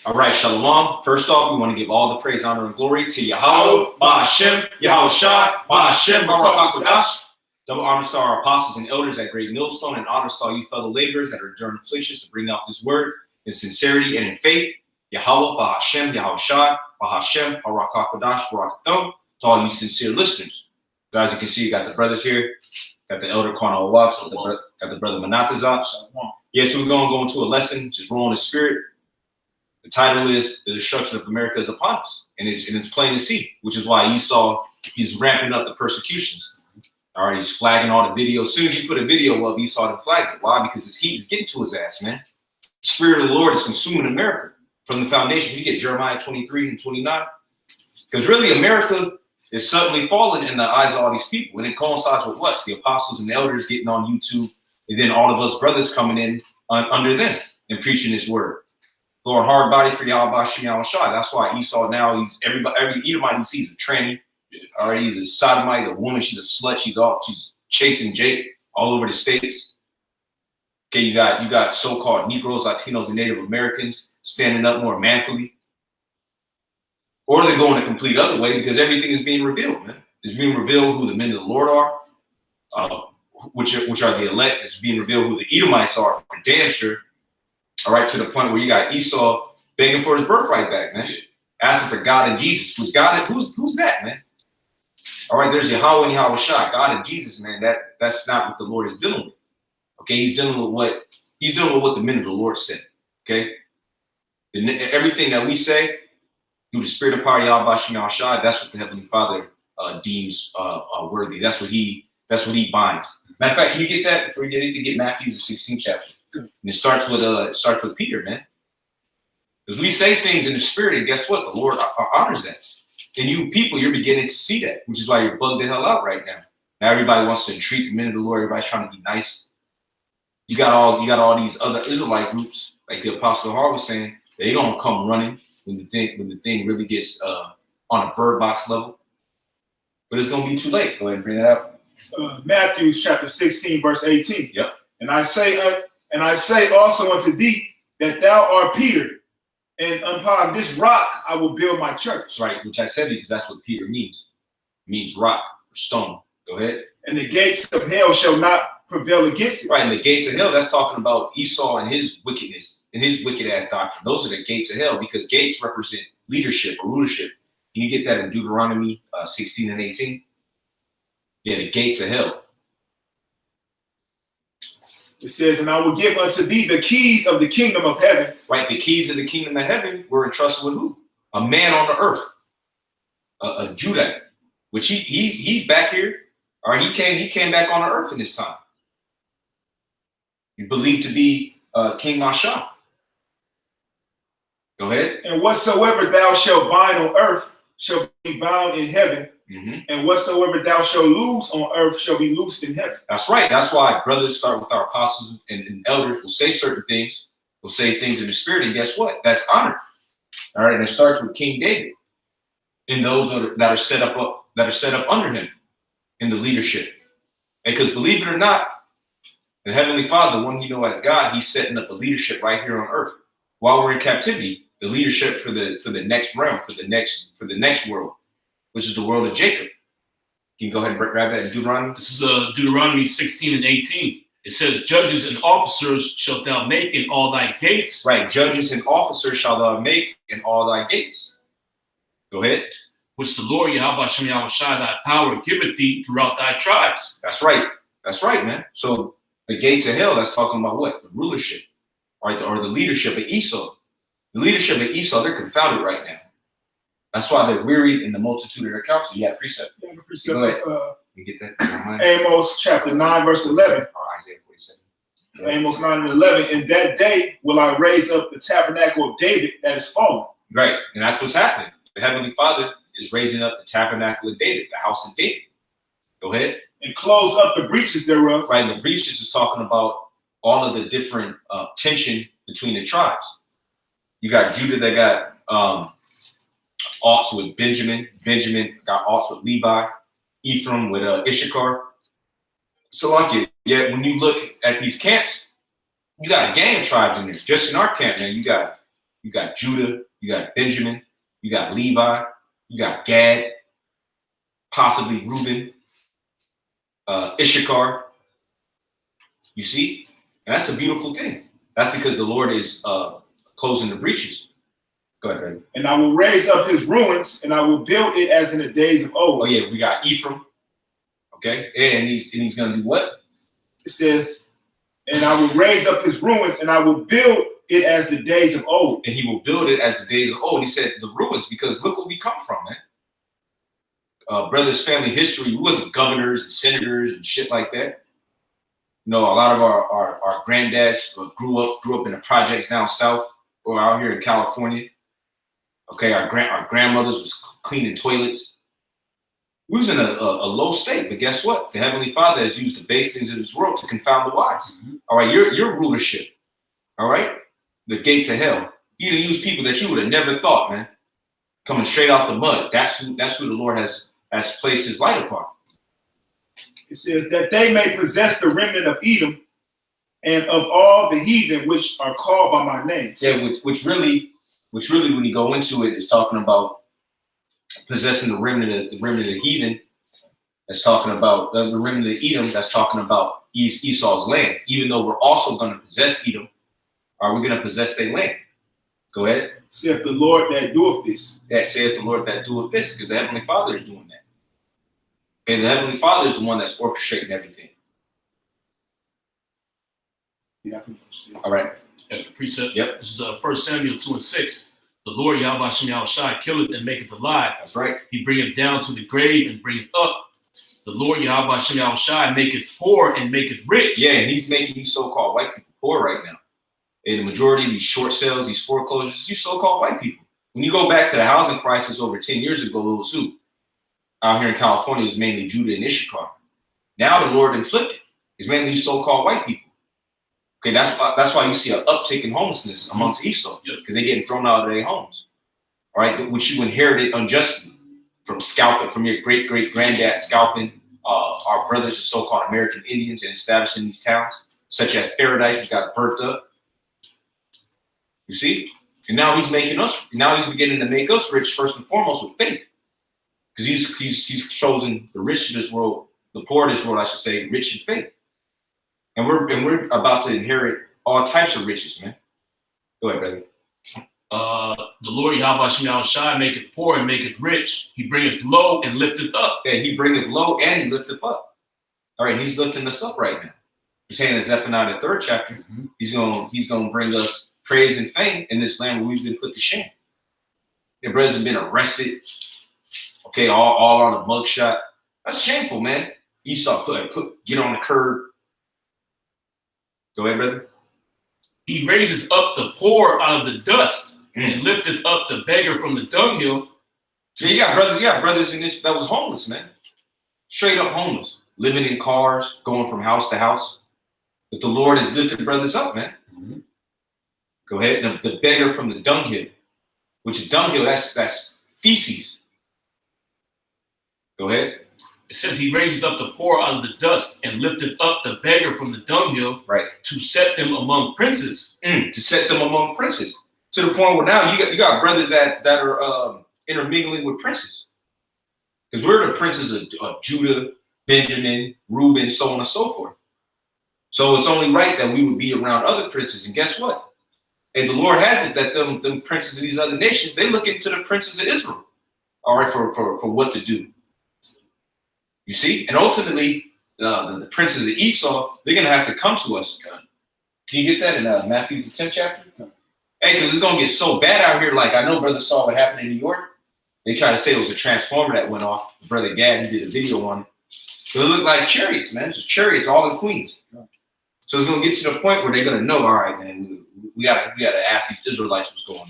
All right, Shalom. First off, we want to give all the praise, honor, and glory to Yahweh, Ba'Hashem, Yahweh Shai, Ba'Hashem, Baruch HaKodesh. Double honor to our apostles and elders at Great Millstone, and honor to all you fellow laborers that are enduring afflictions to bring out this word in sincerity and in faith. Yahweh, Ba'Hashem, Yahweh Shai, Ba'Hashem, Baruch HaKodesh, Baruch Hatham. To all you sincere listeners. So as you can see, you got the brothers here. Got the elder Kwana Owaf, got the brother Manatazat. Yes, we're going to go into a lesson, just roll in the spirit. The title is The Destruction of America is Upon Us. And it's plain to see, which is why Esau, he's ramping up the persecutions. All right, he's flagging all the videos. As soon as you put a video up, Esau to flag it. Why? Because his heat is getting to his ass, man. The Spirit of the Lord is consuming America from the foundation. You get Jeremiah 23 and 29. Because really, America is suddenly falling in the eyes of all these people. And it coincides with what? The apostles and the elders getting on YouTube, and then all of us brothers coming in under them and preaching this word. Lord, hard body for Yahweh Shem Shai. That's why Esau now, he's every Edomite he sees a tranny. All right, he's a sodomite, a woman, she's a slut, she's chasing Jake all over the states. Okay, you got so-called Negroes, Latinos, and Native Americans standing up more manfully. Or they're going the complete other way because everything is being revealed, man. It's being revealed who the men of the Lord are, which are the elect. It's being revealed who the Edomites are for damn sure. All right, to the point where you got Esau begging for his birthright back, man. Asking for God and Jesus. Who's that, man? All right, there's Yahweh and Yahweh Shai. God and Jesus, man, that's not what the Lord is dealing with. Okay, he's dealing with what the men of the Lord said. Okay? Everything that we say through the spirit of power, Yahweh Shem Shai, that's what the Heavenly Father deems worthy. That's what he binds. Matter of fact, can you get that before you get anything? Get Matthew the 16th chapter. And it starts with Peter, man. Because we say things in the spirit, and guess what? The Lord honors that. And you people, you're beginning to see that, which is why you're bugged the hell out right now. Now everybody wants to entreat the men of the Lord. Everybody's trying to be nice. You got all these other Israelite groups, like the Apostle Hall was saying, they don't come running when the thing really gets on a bird box level. But it's gonna be too late. Go ahead and bring that up. Matthew chapter 16, verse 18. Yep. And I say also unto thee that thou art Peter, and upon this rock I will build my church. Right, which I said because that's what Peter means. It means rock or stone. Go ahead. And the gates of hell shall not prevail against it. Right, and the gates of hell, that's talking about Esau and his wickedness and his wicked ass doctrine. Those are the gates of hell because gates represent leadership or rulership. Can you get that in Deuteronomy 16 and 18? Yeah, the gates of hell. It says, and I will give unto thee the keys of the kingdom of heaven. Right, the keys of the kingdom of heaven were entrusted with who? A man on the earth, a Judah, which he's back here. All right, he came back on the earth in this time. He believed to be King Masha. Go ahead. And whatsoever thou shalt bind on earth shall be bound in heaven. Mm-hmm. And whatsoever thou shalt loose on earth shall be loosed in heaven. That's right. That's why brothers start with our apostles and elders will say certain things, will say things in the spirit, and guess what? That's honor. All right, and it starts with King David and those that are set up under him in the leadership. Because believe it or not, the Heavenly Father, one you know as God, he's setting up a leadership right here on earth. While we're in captivity, the leadership for the next realm, for the next world, which is the world of Jacob. Can you go ahead and grab that in Deuteronomy? This is Deuteronomy 16 and 18. It says, judges and officers shalt thou make in all thy gates. Right, judges and officers shalt thou make in all thy gates. Go ahead. Which the Lord Yahweh Shem Yahweh Shai thy power giveth thee throughout thy tribes. That's right. That's right, man. So the gates of hell, that's talking about what? The rulership, right? Or the leadership of Esau. The leadership of Esau, they're confounded right now. That's why they're wearied in the multitude of their counsel. You have precept. Yeah, the precept go ahead. You get that? Amos chapter 9, verse 11. Or Isaiah 47. Amos 9 and 11. In that day will I raise up the tabernacle of David that is fallen. Right. And that's what's happening. The Heavenly Father is raising up the tabernacle of David, the house of David. Go ahead. And close up the breaches thereof. Right. And the breaches is talking about all of the different tension between the tribes. You got Judah that got alts with Benjamin. Benjamin got alts with Levi. Ephraim with Issachar. So like yeah, when you look at these camps, you got a gang of tribes in there. Just in our camp, man, you got you got Judah, you got Benjamin, you got Levi, you got Gad, possibly Reuben, Issachar. You see? And that's a beautiful thing. That's because the Lord is closing the breaches. Go ahead, baby. And I will raise up his ruins, and I will build it as in the days of old. Oh yeah, we got Ephraim. Okay, and he's gonna do what? It says, and I will raise up his ruins, and I will build it as the days of old. And he will build it as the days of old. He said the ruins, because look where we come from, man. Brother's family history, we wasn't governors and senators and shit like that. You know, a lot of our granddads grew up in the projects down south or out here in California. Okay, our grandmothers was cleaning toilets. We was in a low state, but guess what? The Heavenly Father has used the base things of this world to confound the wise. All right, your rulership, all right? The gates of hell. He to use people that you would have never thought, man. Coming straight out the mud. That's who the Lord has placed his light upon. It says that they may possess the remnant of Edom and of all the heathen which are called by my name. Yeah, which really, when you go into it, is talking about possessing the remnant of heathen. That's talking about the remnant of Edom. That's talking about Esau's land. Even though we're also going to possess Edom, are we going to possess their land? Go ahead. Saith the Lord that doeth this. Yeah, saith the Lord that doeth this, because the Heavenly Father is doing that. Okay, the Heavenly Father is the one that's orchestrating everything. Yeah. All right. Yeah, the precept. Yep. This is 1 Samuel 2:6. The Lord Yahweh Hashem Yahushai killeth and maketh alive. That's right. He bringeth down to the grave and bringeth up. The Lord Yahweh Hashem Yahushai maketh poor and maketh rich. Yeah, and he's making you so-called white people poor right now. And the majority of these short sales, these foreclosures, you so-called white people. When you go back to the housing crisis over 10 years ago, it was who? Out here in California, it was mainly Judah and Issachar. Now the Lord inflicted. It's mainly so-called white people. Okay, that's why you see an uptick in homelessness amongst Esau, because they're getting thrown out of their homes. All right, which you inherited unjustly from scalping, from your great-great-granddad scalping our brothers, the so-called American Indians, and establishing these towns, such as Paradise, which got burnt up. You see? And now he's beginning to make us rich first and foremost with faith. Because he's chosen the rich of this world, the poor of this world, I should say, rich in faith. And we're about to inherit all types of riches, man. Go ahead, brother. The Lord Yahweh Hashem Yahushai maketh poor and maketh rich. He bringeth low and lifteth up. Yeah, he bringeth low and he lifteth up. All right, he's lifting us up right now. You're saying in Zephaniah, the 3rd chapter, he's gonna bring us praise and fame in this land where we've been put to shame. Your brothers have been arrested. Okay, all on a mugshot. That's shameful, man. Esau get on the curb. Go ahead, brother. He raises up the poor out of the dust and lifteth up the beggar from the dunghill. So you got brothers in this that was homeless, man. Straight up homeless, living in cars, going from house to house. But the Lord has lifted brothers up, man. Go ahead. The beggar from the dunghill, which is dunghill, that's feces. Go ahead. It says he raised up the poor out of the dust and lifted up the beggar from the dunghill, right, to set them among princes. To set them among princes. To the point where now you got brothers that are intermingling with princes. Because we're the princes of Judah, Benjamin, Reuben, so on and so forth. So it's only right that we would be around other princes. And guess what? And the Lord has it that them princes of these other nations, they look into the princes of Israel, all right, for what to do. You see? And ultimately, the princes of Esau, they're going to have to come to us. Can you get that in Matthew, the 10th chapter? Hey, because it's going to get so bad out here. Like, I know brother saw what happened in New York. They tried to say it was a transformer that went off. Brother Gad did a video on it. But it looked like chariots, man. It's just chariots all in Queens. So it's going to get to the point where they're going to know, all right, man, we got to ask these Israelites what's going on.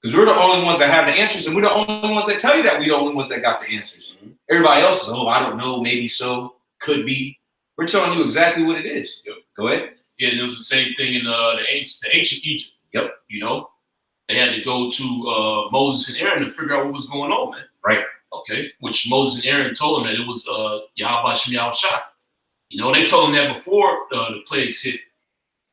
Because we're the only ones that have the answers, and we're the only ones that tell you that we're the only ones that got the answers. Everybody else is, I don't know, maybe so, could be. We're telling you exactly what it is. Go ahead. Yeah, and it was the same thing in the ancient Egypt. Yep. You know, they had to go to Moses and Aaron to figure out what was going on, man. Right. Okay. Which Moses and Aaron told them that it was Yahweh Hashem Yahushai. You know, they told them that before the plagues hit.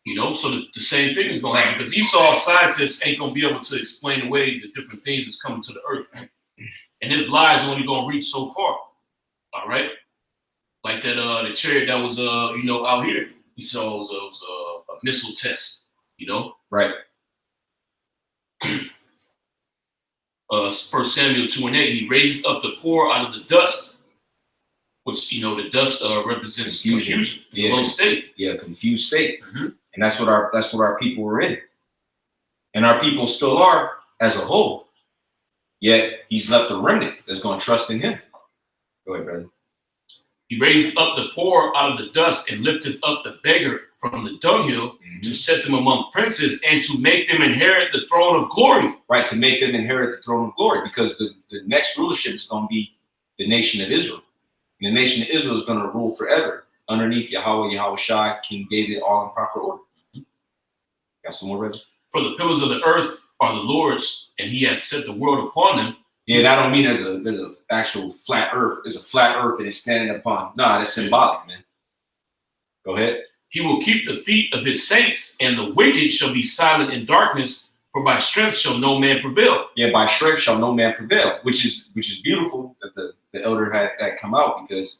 You know, so the same thing is going to happen because Esau scientists ain't going to be able to explain away the different things that's coming to the earth, man. And his lies only going to reach so far. All right, like that the chariot that was out here. Esau was a missile test. You know, Right. 1 Samuel 2:8, he raised up the poor out of the dust, which, the dust represents confusion. Yeah, low state. Yeah, confused state. Mm-hmm. And that's what our people were in. And our people still are as a whole. Yet he's left a remnant that's going to trust in him. Go ahead, brother. He raised up the poor out of the dust and lifted up the beggar from the dunghill to set them among princes and to make them inherit the throne of glory. Right, to make them inherit the throne of glory, because the next rulership is going to be the nation of Israel. And the nation of Israel is going to rule forever underneath Yahweh Shai, King David, all in proper order. Got some more, brother? For the pillars of the earth are the Lord's, and he hath set the world upon them. Yeah, and I don't mean there's a actual flat earth. There's a flat earth and it's standing upon. Nah, that's symbolic, man. Go ahead. He will keep the feet of his saints, and the wicked shall be silent in darkness, for by strength shall no man prevail. Yeah, by strength shall no man prevail, which is beautiful that the elder had that come out, because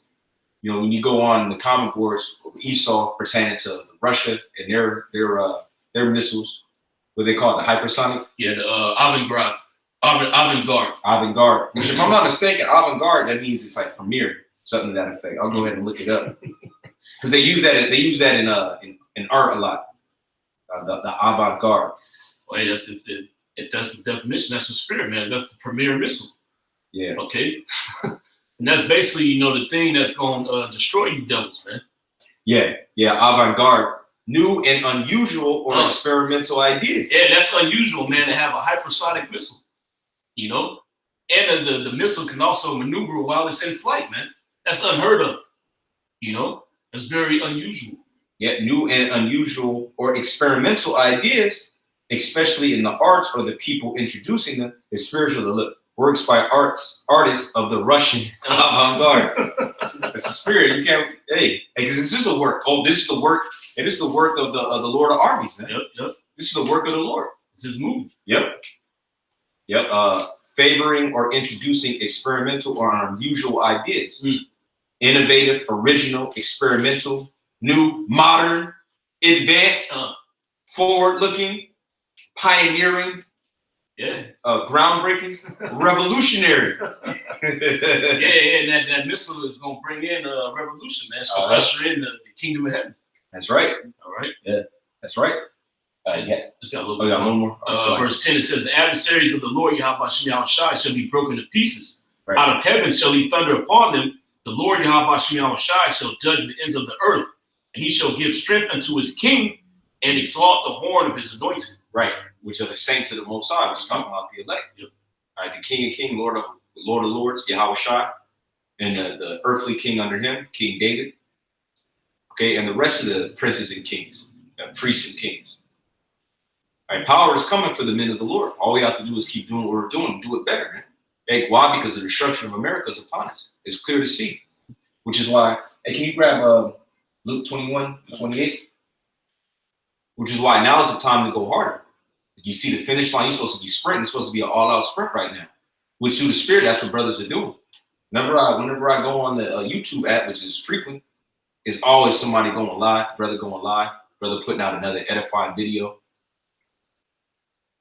when you go on the comment boards of Esau pertaining to Russia and their missiles, what they call it, the hypersonic. Yeah, the avant-garde. Avant-garde. Which, if I'm not mistaken, avant-garde, that means it's like premiere, something to that effect. I'll go ahead and look it up. Because they use that in art a lot. The avant-garde. Well, hey, if that's the definition, that's the spirit, man. That's the premier missile. Yeah. Okay. And that's basically, the thing that's going to destroy you devils, man. Yeah. Avant-garde. New and unusual or experimental ideas. Yeah, that's unusual, man, to have a hypersonic missile. And the missile can also maneuver while it's in flight, man. That's unheard of. That's very unusual. Yeah, new and unusual or experimental ideas, especially in the arts or the people introducing them, is spiritual to look. Works by artists of the Russian avant-garde. It's a spirit. You can't, because this is a work. Oh, this is the work, and this is the work of the Lord of armies, man. Yep. This is the work of the Lord. It's his movement. Yep. Favoring or introducing experimental or unusual ideas. Innovative, original, experimental, new, modern, advanced, forward-looking, pioneering, groundbreaking, revolutionary. And that missile is going to bring in a revolution, man. It's going to usher in the kingdom of heaven. That's right. All right. Yeah, that's right. It's got a little bit. One more. Verse 10, it says, the adversaries of the Lord Yahweh Shai shall be broken to pieces. Right. Out of heaven shall he thunder upon them. The Lord Yahweh Shai shall judge the ends of the earth, and he shall give strength unto his king and exalt the horn of his anointing. Right, which are the saints of the Most High, which is talking about the elect. Yep. All right, the King of Kings, Lord of Lords, Yahweh Shai, and the earthly king under him, King David. Okay, and the rest of the princes and kings, priests and kings. All right, power is coming for the men of the Lord. All we have to do is keep doing what we're doing, do it better, man. Hey, why? Because the destruction of America is upon us. It's clear to see, which is why. Hey, can you grab Luke 21:28? Which is why now is the time to go harder. You see the finish line. You're supposed to be sprinting. It's supposed to be an all-out sprint right now. Which through the spirit, that's what brothers are doing. Whenever I go on the YouTube app, which is frequent, it's always somebody going live, brother going live, brother putting out another edifying video.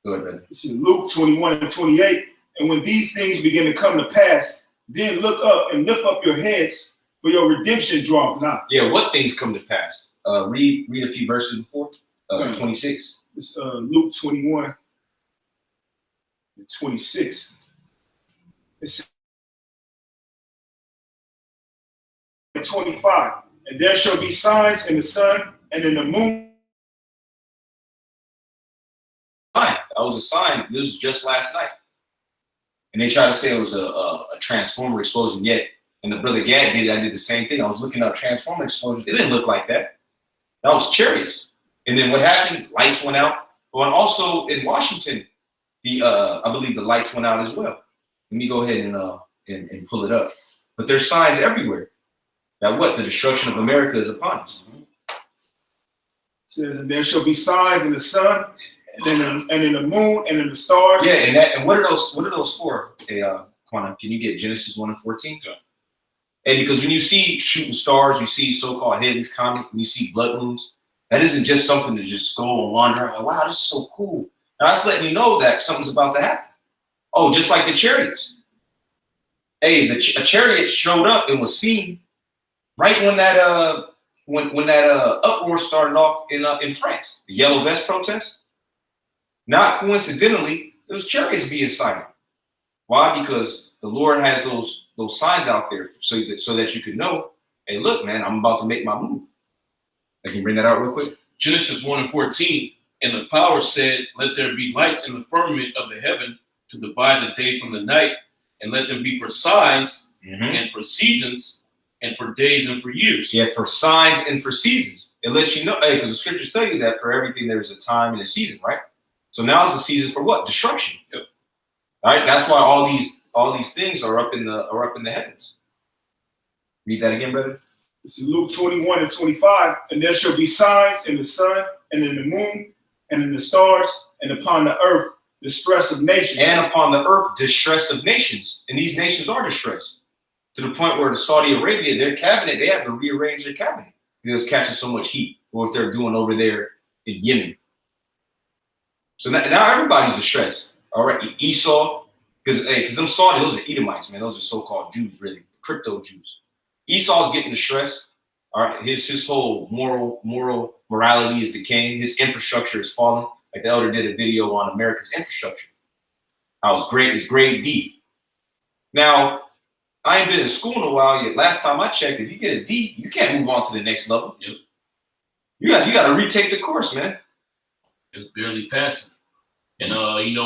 Go ahead, brother. This is Luke 21:28. And when these things begin to come to pass, then look up and lift up your heads, for your redemption draweth nigh. Yeah, what things come to pass? Read a few verses before. 26. It's Luke 21:26. It's 25. And there shall be signs in the sun and in the moon. That was a sign. This was just last night. And they tried to say it was a transformer explosion yet. And the brother Gad did it. I did the same thing. I was looking up transformer explosions. It didn't look like that. That was chariots. And then what happened? Lights went out. Well, and also in Washington, I believe the lights went out as well. Let me go ahead and pull it up. But there's signs everywhere that the destruction of America is upon us. says, and there shall be signs in the sun, and in the moon, and in the stars. Yeah, and what are those for? Hey, Quanah, can you get Genesis 1 and 14? Yeah. And because when you see shooting stars, you see so-called heavens comet, when you see blood moons, that isn't just something to just go and wander. Like, wow, this is so cool. Now that's letting you know that something's about to happen. Oh, just like the chariots. Hey, a chariot showed up and was seen right when that uproar started off in France, the Yellow Vest protest. Not coincidentally, it was chariots being sighted. Why? Because the Lord has those signs out there so that you can know, hey, look, man, I'm about to make my move. Can you bring that out real quick? Genesis 1 and 14. And the power said, let there be lights in the firmament of the heaven to divide the day from the night, and let them be for signs and for seasons and for days and for years. Yeah, for signs and for seasons. It lets you know, hey, because the scriptures tell you that for everything there's a time and a season, right? So now is the season for what? Destruction. Yep. All right, that's why all these things are up in the heavens. Read that again, brother. This is Luke 21 and 25. And there shall be signs in the sun, and in the moon, and in the stars, and upon the earth distress of nations. And upon the earth distress of nations. And these nations are distressed. To the point where the Saudi Arabia, their cabinet, they have to rearrange their cabinet. Because it's catching so much heat. Or what they're doing over there in Yemen. So now everybody's distressed. All right, Esau, because them Saudi, those are Edomites, man. Those are so-called Jews, really, crypto Jews. Esau's getting distressed. All right, his whole morality is decaying. His infrastructure is falling. Like the elder did a video on America's infrastructure. How it's great, it's grade D. Now, I ain't been in school in a while yet. Last time I checked, if you get a D, you can't move on to the next level. Yep. You got to retake the course, man. It's barely passing. And,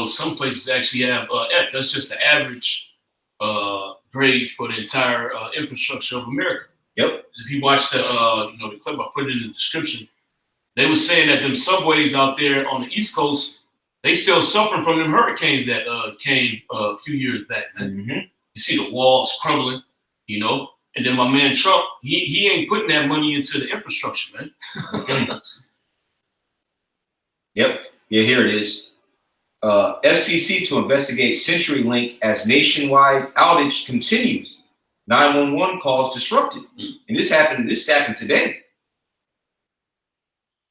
some places actually have F. That's just the average grade for the entire infrastructure of America. Yep. If you watch the clip, I put it in the description. They were saying that them subways out there on the East Coast, they still suffering from them hurricanes that came a few years back, man. You see the walls crumbling, and then my man Trump, he ain't putting that money into the infrastructure, man. Yep. Yeah, here it is. FCC to investigate CenturyLink as nationwide outage continues. 911 calls disrupted. And this happened today.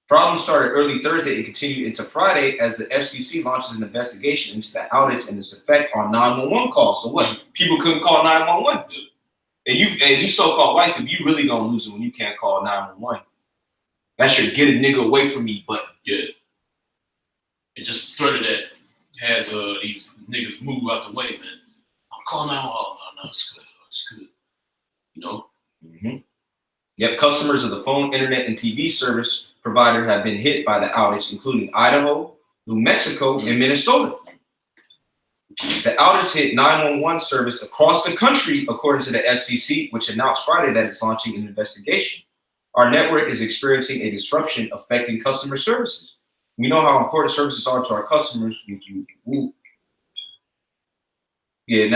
Problems started early Thursday and continued into Friday as the FCC launches an investigation into the outage and its effect on 911 calls. So what? People couldn't call 911. And you so-called white people, you really gonna lose it when you can't call 911. That should get a nigga away from me, but yeah. It just threaded that has these niggas move out the way, man. I'm calling out. Oh, no, it's good. It's good. Yep, customers of the phone, internet, and TV service provider have been hit by the outage, including Idaho, New Mexico, and Minnesota. The outage hit 911 service across the country, according to the FCC, which announced Friday that it's launching an investigation. Our network is experiencing a disruption affecting customer services. We know how important services are to our customers. Yeah, and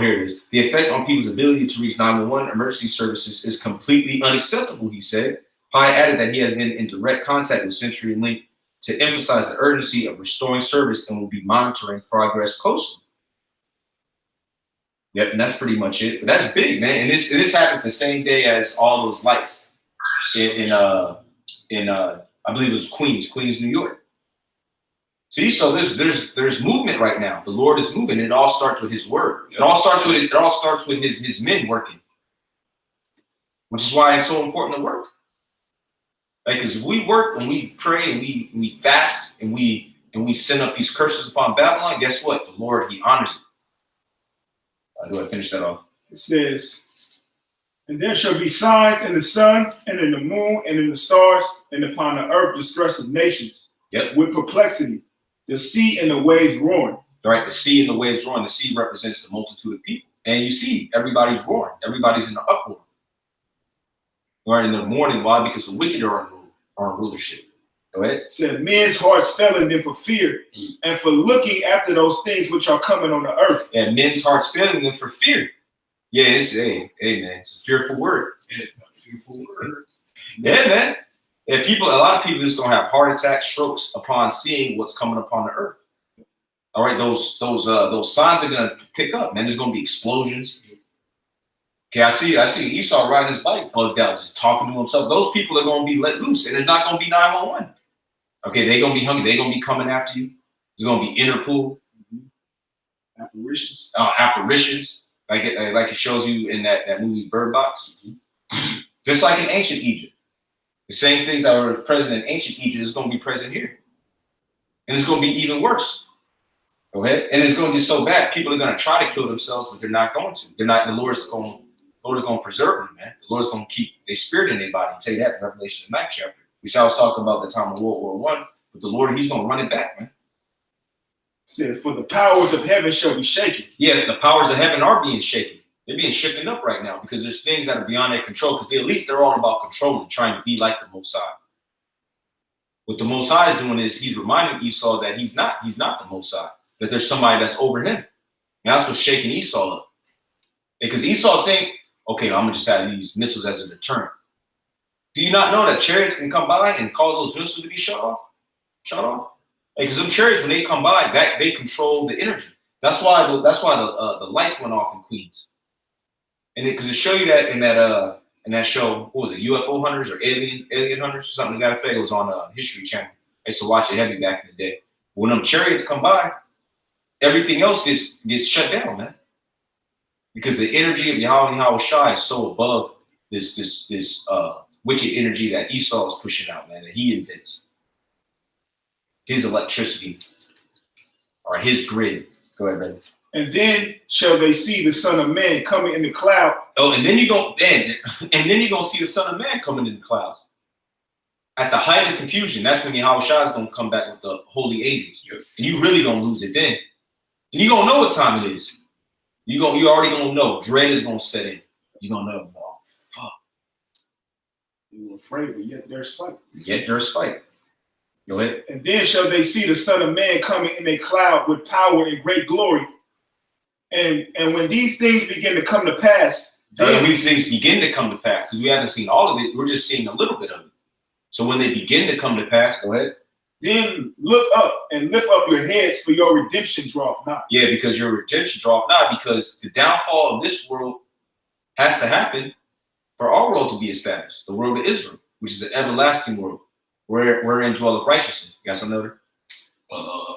here it is. The effect on people's ability to reach 911 emergency services is completely unacceptable, he said. Pai added that he has been in direct contact with CenturyLink to emphasize the urgency of restoring service and will be monitoring progress closely. Yep, and that's pretty much it. But that's big, man. And this happens the same day as all those lights in I believe it was Queens, New York. See, so there's movement right now. The Lord is moving. It all starts with His word. It all starts with His men working, which is why it's so important to work. Like, because if we work and we pray and we fast and we send up these curses upon Babylon, guess what? The Lord, He honors it. Do I finish that off? It says, and there shall be signs in the sun and in the moon and in the stars and upon the earth distress of nations. Yep. With perplexity, the sea and the waves roaring. Right, the sea and the waves roaring. The sea represents the multitude of people. And you see, everybody's roaring. Everybody's in the uproar. Or in the morning. Why? Because the wicked are in rulership. Go ahead. It said, men's hearts failing them for fear and for looking after those things which are coming on the earth. And men's hearts failing them for fear. Yeah, it's man, it's a fearful word. Yeah, fearful word. Yeah, man. And a lot of people just gonna have heart attacks, strokes upon seeing what's coming upon the earth. All right, those signs are gonna pick up, man. There's gonna be explosions. Okay, I see Esau riding his bike, bugged out, just talking to himself. Those people are gonna be let loose, and it's not gonna be 911. Okay, they're gonna be hungry. They're gonna be coming after you. There's gonna be Interpol, apparitions, like it shows you in that movie Bird Box. Just like in ancient Egypt, the same things that were present in ancient Egypt is gonna be present here, and it's gonna be even worse. Go ahead, and it's gonna get so bad. People are gonna try to kill themselves, but they're not going to. They're not. The Lord is gonna preserve them, man. The Lord's gonna keep their spirit in their body. I'll tell you that in Revelation 9th chapter, which I was talking about the time of World War I. But the Lord, He's gonna run it back, man. Said, for the powers of heaven shall be shaken. Yeah, the powers of heaven are being shaken. They're being shaken up right now because there's things that are beyond their control. Because the elites, they're all about controlling, trying to be like the Most High. What the Most High is doing is He's reminding Esau that he's not the Most High. That there's somebody that's over him. And that's what's shaking Esau up. Because Esau think, okay, I'm gonna just have these missiles as a deterrent. Do you not know that chariots can come by and cause those missiles to be shut off? Because them chariots, when they come by, that they control the energy. That's why the lights went off in Queens. And because it show you that in that show, what was it, UFO Hunters or Alien Hunters or something? That effect was on History Channel. I used to watch it heavy back in the day. When them chariots come by, everything else gets shut down, man. Because the energy of Yahweh and Yahweh Shai is so above this wicked energy that Esau is pushing out, man, that he invents. His electricity or his grid. Go ahead, brother. And then shall they see the Son of Man coming in the cloud. Oh, and then you're gonna see the Son of Man coming in the clouds. At the height of confusion, that's when Yahweh Shai is gonna come back with the holy angels. And you really gonna lose it then. And you're gonna know what time it is. You already gonna know. Dread is gonna set in. You're gonna know, oh fuck. You were afraid, but yet there's fight. Go ahead. And then shall they see the Son of Man coming in a cloud with power and great glory. And when these things begin to come to pass, when these things begin to come to pass, because we haven't seen all of it, we're just seeing a little bit of it. So when they begin to come to pass, go ahead. Then look up and lift up your heads, for your redemption draweth nigh. Yeah, because your redemption draweth nigh, because the downfall of this world has to happen for our world to be established, the world of Israel, which is an everlasting world, wherein dwelleth righteousness. You got something over? I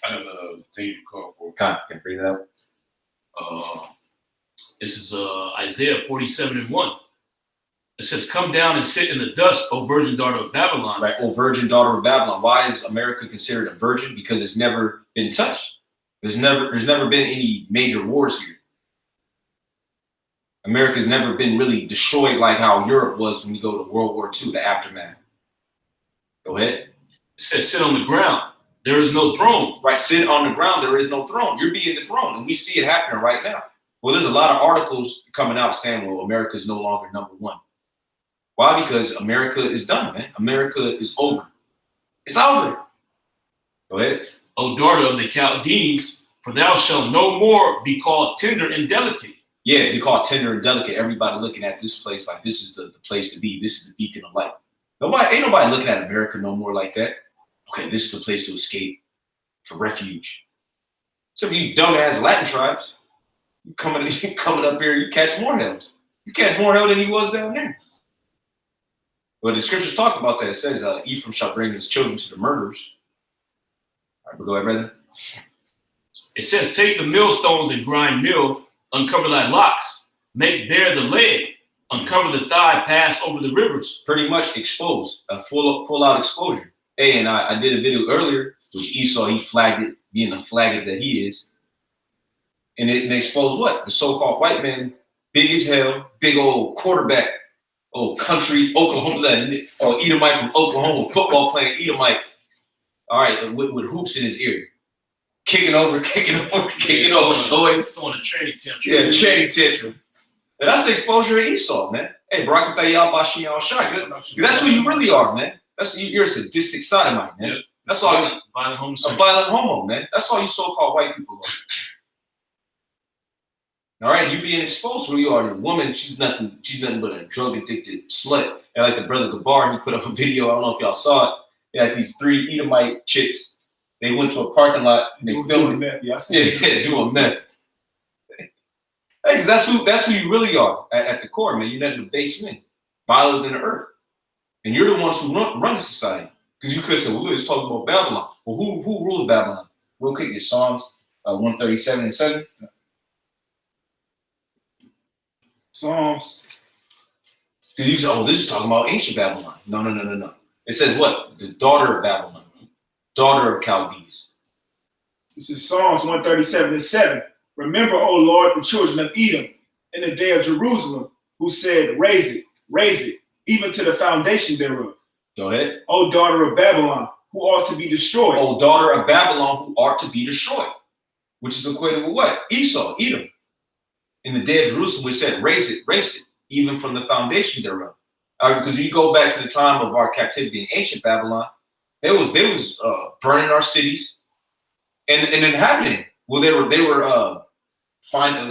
got the things you call for. Can bring it out? This is Isaiah 47:1. It says, "Come down and sit in the dust, O virgin daughter of Babylon." Right, O virgin daughter of Babylon. Why is America considered a virgin? Because it's never been touched. There's never been any major wars here. America's never been really destroyed like how Europe was when you go to World War II, the aftermath. Go ahead. It says, "Sit on the ground. There is no throne." Right, sit on the ground. There is no throne. You're being the throne, and we see it happening right now. Well, there's a lot of articles coming out saying, well, America is no longer number one. Why? Because America is done, man. America is over. It's over. Go ahead. "O daughter of the Chaldeans, for thou shalt no more be called tender and delicate." Yeah, we call it tender and delicate. Everybody looking at this place like this is the place to be. This is the beacon of light. Ain't nobody looking at America no more like that. Okay, this is the place to escape for refuge. Some of you dumbass Latin tribes, you coming up here, you catch more hell. You catch more hell than he was down there. But the scriptures talk about that. It says, Ephraim shall bring his children to the murderers. All right, but go ahead, brother. It says, "Take the millstones and grind meal, uncover thy locks, make bare the leg, uncover the thigh, pass over the rivers." Pretty much exposed, a full out exposure. Hey, and I did a video earlier, which Esau, he flagged it, being the flagger that he is. And it exposed what? The so-called white man, big as hell, big old quarterback, old country, Oklahoma, Edomite from Oklahoma, football playing Edomite. All right, with hoops in his ear. Kicking over toys. Throwing a training tantrum. Yeah, training tantrum. And that's the exposure of Esau, man. Hey, that's who you really are, man. You're a sadistic sodomite, man. Yep. That's all. Violent homosexual. A violent homo, man. That's all you so-called white people are. All right, you being exposed who you are. The woman, she's nothing but a drug-addicted slut. And like the brother Gabar, he put up a video. I don't know if y'all saw it. They had these 3 Edomite chicks. They went to a parking lot and they filmed it. Yeah, I see it. Doing meth. Hey, cause that's who you really are at the core, man. You're not in the basement, violent than the earth, and you're the ones who run the society. Because you could say, well, let's talk about Babylon. Well, who ruled Babylon? Real quick, your Psalms 137 and 7. Psalms. Because you say, oh, this is talking about ancient Babylon. No. It says what? The daughter of Babylon, daughter of Chaldees. This is Psalms 137 and 7. Remember, O Lord, the children of Edom in the day of Jerusalem, who said, raise it, even to the foundation thereof. Go ahead. O daughter of Babylon, who ought to be destroyed. O daughter of Babylon, who ought to be destroyed. Which is equated with what? Esau, Edom. In the day of Jerusalem, which said, raise it, even from the foundation thereof. Because you go back to the time of our captivity in ancient Babylon, they was burning our cities and inhabiting. Well, they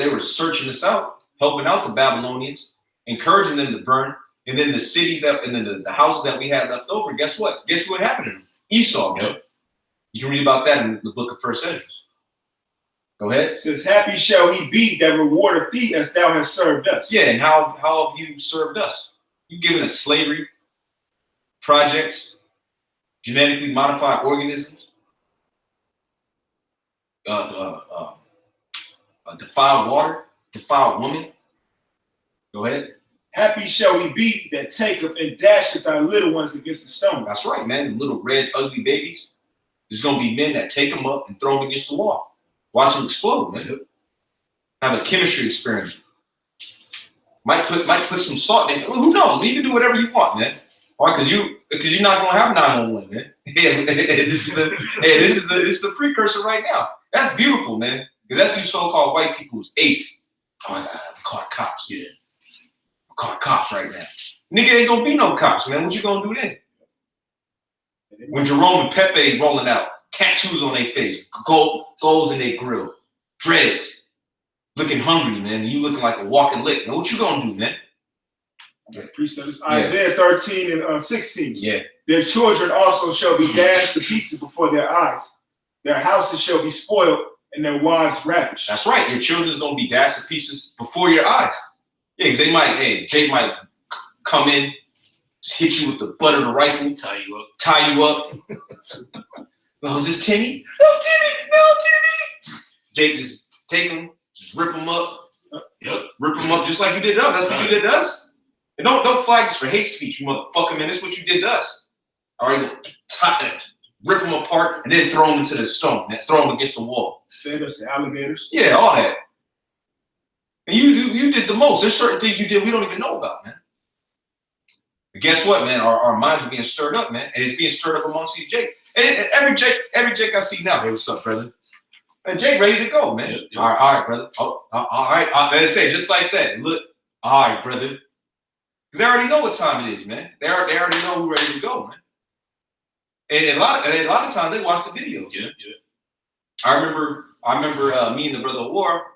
were searching us out, helping out the Babylonians, encouraging them to burn, and then the cities the houses that we had left over. Guess what? Guess what happened to them? Esau. Yep. You can read about that in the book of 1 Ezra. Go ahead. It says, happy shall he be that rewardeth thee as thou hast served us. Yeah, and how have you served us? You've given us slavery, projects, genetically modified organisms, defiled water, defiled woman. Go ahead. Happy shall he be that taketh and dasheth thy little ones against the stone. That's right, man. Little red, ugly babies. There's going to be men that take them up and throw them against the wall. Watch them explode, man. Have a chemistry experiment. Might put some salt in it. Well, who knows? You can do whatever you want, man. Why? Because you're not going to have 911, man. This is the precursor right now. That's beautiful, man. Because that's you so-called white people's ace. Oh, I'm calling cops. Yeah. I'm calling cops right now. Nigga, ain't gonna be no cops, man. What you gonna do then? When Jerome and Pepe rolling out, tattoos on their face, goals in their grill, dreads, looking hungry, man. You looking like a walking lick. Man, what you gonna do, man? Precepts. Isaiah 13 and 16. Yeah. Their children also shall be dashed to pieces before their eyes. Their houses shall be spoiled and their wives ravished. That's right. Your children's gonna be dashed to pieces before your eyes. Yeah, because Jake might come in, hit you with the butt of the rifle, tie you up. Oh, is this Timmy? No, Timmy. Jake just take him, just rip him up. Yep. Rip him up just like you did to us. That's what you did to us. And don't flag us for hate speech, you motherfucker, man. This is what you did to us. All right, rip them apart and then throw them into the stone and throw them against the wall. Fed us to alligators. Yeah, all that. And you did the most. There's certain things you did we don't even know about, man. But guess what, man? Our minds are being stirred up, man. And it's being stirred up amongst these Jake. And every Jake I see now, hey, what's up, brother? And Jake ready to go, man. Yep. All right, brother. Oh, all right. Let's say just like that. Look, all right, brother. Because they already know what time it is, man. They already know who's ready to go, man. And a lot of times they watch the videos. Yeah. I remember me and the brother War.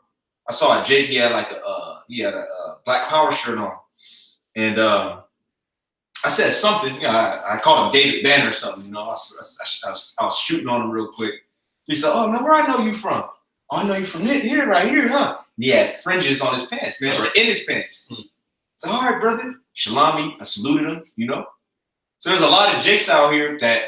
I saw Jake. He had a Black Power shirt on, and I said something. You know, I called him David Banner or something. You know, I was shooting on him real quick. He said, "Oh man, where I know you from? Oh, I know you from here, right here, huh?" And he had fringes on his pants, man, or in his pants. So, all right, brother. Shalami. I saluted him. You know. So there's a lot of Jakes out here that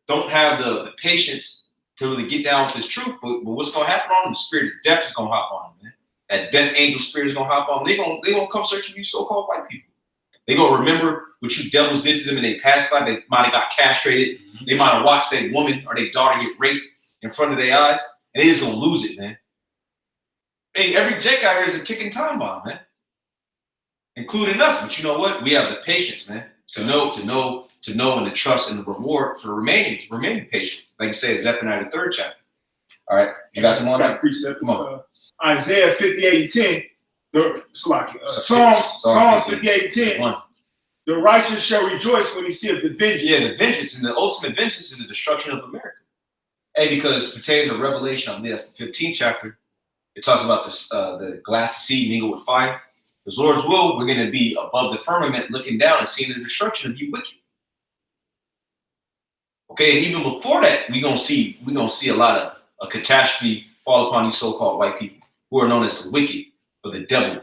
don't have the patience to really get down with this truth. But what's gonna happen on them? The spirit of death is gonna hop on them, man. That death angel spirit is gonna hop on them. They gonna come searching you, so-called white people. They gonna remember what you devils did to them in their past life. They might have got castrated. Mm-hmm. They might have watched their woman or their daughter get raped in front of their eyes, and they just gonna lose it, man. Hey, every Jake out here is a ticking time bomb, man, including us. But you know what? We have the patience, man, to know, and to trust and the reward for remaining patient. Like you say, Zephaniah the 3rd chapter. All right, you got some more on that? Precept. Isaiah 58:10. Psalms 58:10. The righteous shall rejoice when he seeth the vengeance. Yeah, the vengeance, and the ultimate vengeance is the destruction of America. Hey, because pertaining to Revelation, I believe that's the 15th chapter. It talks about the glass of sea mingled with fire. As Lord's will, we're going to be above the firmament, looking down and seeing the destruction of you wicked. Okay, and even before that, we're gonna see a lot of a catastrophe fall upon these so-called white people who are known as the wicked or the devil,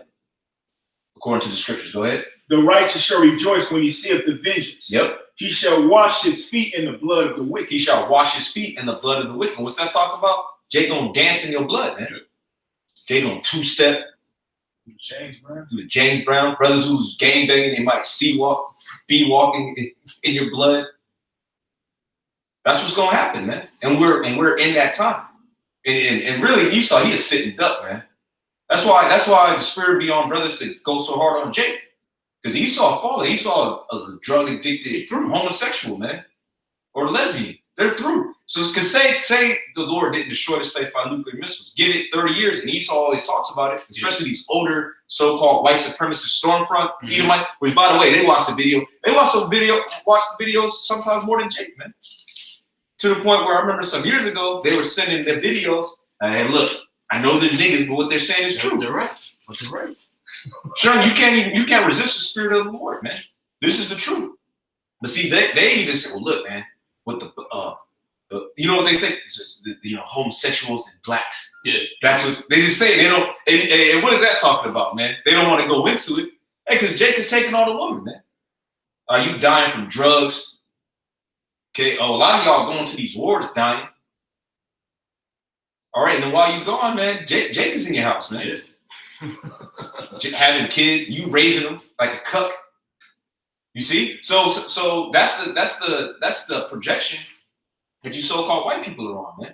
according to the scriptures. Go ahead. The righteous shall rejoice when he seeth the vengeance. Yep. He shall wash his feet in the blood of the wicked. He shall wash his feet in the blood of the wicked. What's that talking about? Jay gonna dance in your blood, man. Jay gonna two-step. James Brown. James Brown, brothers who's gang banging, they might be walking in your blood. That's what's gonna happen, man. And we're in that time. And really Esau, he is sitting duck, man. That's why the spirit be on brothers that go so hard on Jake. Because Esau fallen. Esau was a drug addicted homosexual, man. Or lesbian. They're through. So because say the Lord didn't destroy this place by nuclear missiles. Give it 30 years, and Esau always talks about it, especially these older so-called white supremacist Stormfront Edomites, which by the way, they watch the video. They watch the videos sometimes more than Jake, man. To the point where I remember some years ago, they were sending their videos, and look, I know they're niggas, but what they're saying is true. They're right. But they're right. Sean, you can't resist the spirit of the Lord, man. This is the truth. But see, they even say, well, look, man, with the you know what they say? It's just homosexuals and blacks. Yeah. That's what they just say. They don't. And what is that talking about, man? They don't want to go into it. Hey, because Jake is taking all the women, man. Are you dying from drugs? Okay. Oh, a lot of y'all going to these wars dying. All right. And then while you gone, man, Jake is in your house, man. Yeah. Having kids, you raising them like a cuck. You see? So that's the projection that you so-called white people are on, man.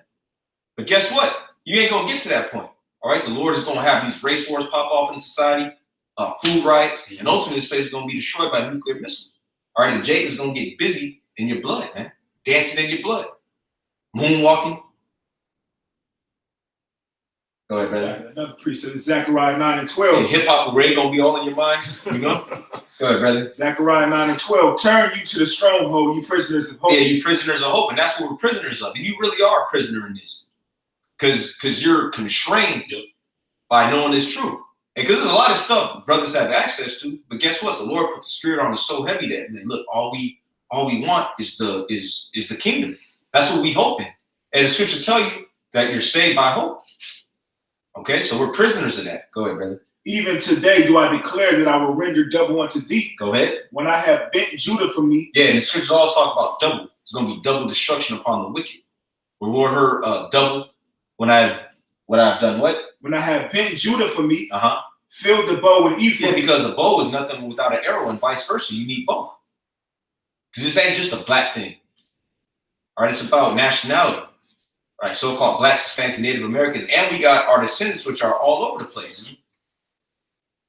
But guess what? You ain't gonna get to that point. All right, the Lord is gonna have these race wars pop off in society, food riots, and ultimately this place is gonna be destroyed by nuclear missiles. All right, and Jake is gonna get busy in your blood, man, dancing in your blood, moonwalking. Go ahead, brother. Another precept, Zechariah 9 and 12. Yeah, hip hop parade gonna be all in your mind, you know? Go ahead, brother. Zechariah 9 and 12. Turn you to the stronghold, you prisoners of hope. Yeah, you prisoners of hope, and that's what we're prisoners of. And you really are a prisoner in this, because you're constrained by knowing this truth. And because there's a lot of stuff brothers have access to, but guess what? The Lord put the spirit on us so heavy that look, all we want is the kingdom. That's what we hope in. And the scriptures tell you that you're saved by hope. Okay, so we're prisoners of that. Go ahead, brother. Even today do I declare that I will render double unto thee. Go ahead. When I have bent Judah from me. Yeah, and the scriptures always talk about double. It's going to be double destruction upon the wicked. Reward her double when I've done what? When I have bent Judah from me. Uh-huh. Filled the bow with Ephraim. Yeah, because a bow is nothing without an arrow and vice versa. You need both. Because this ain't just a black thing. All right, it's about nationality. Right, so-called blacks, Hispanics, and Native Americans, and we got our descendants, which are all over the place.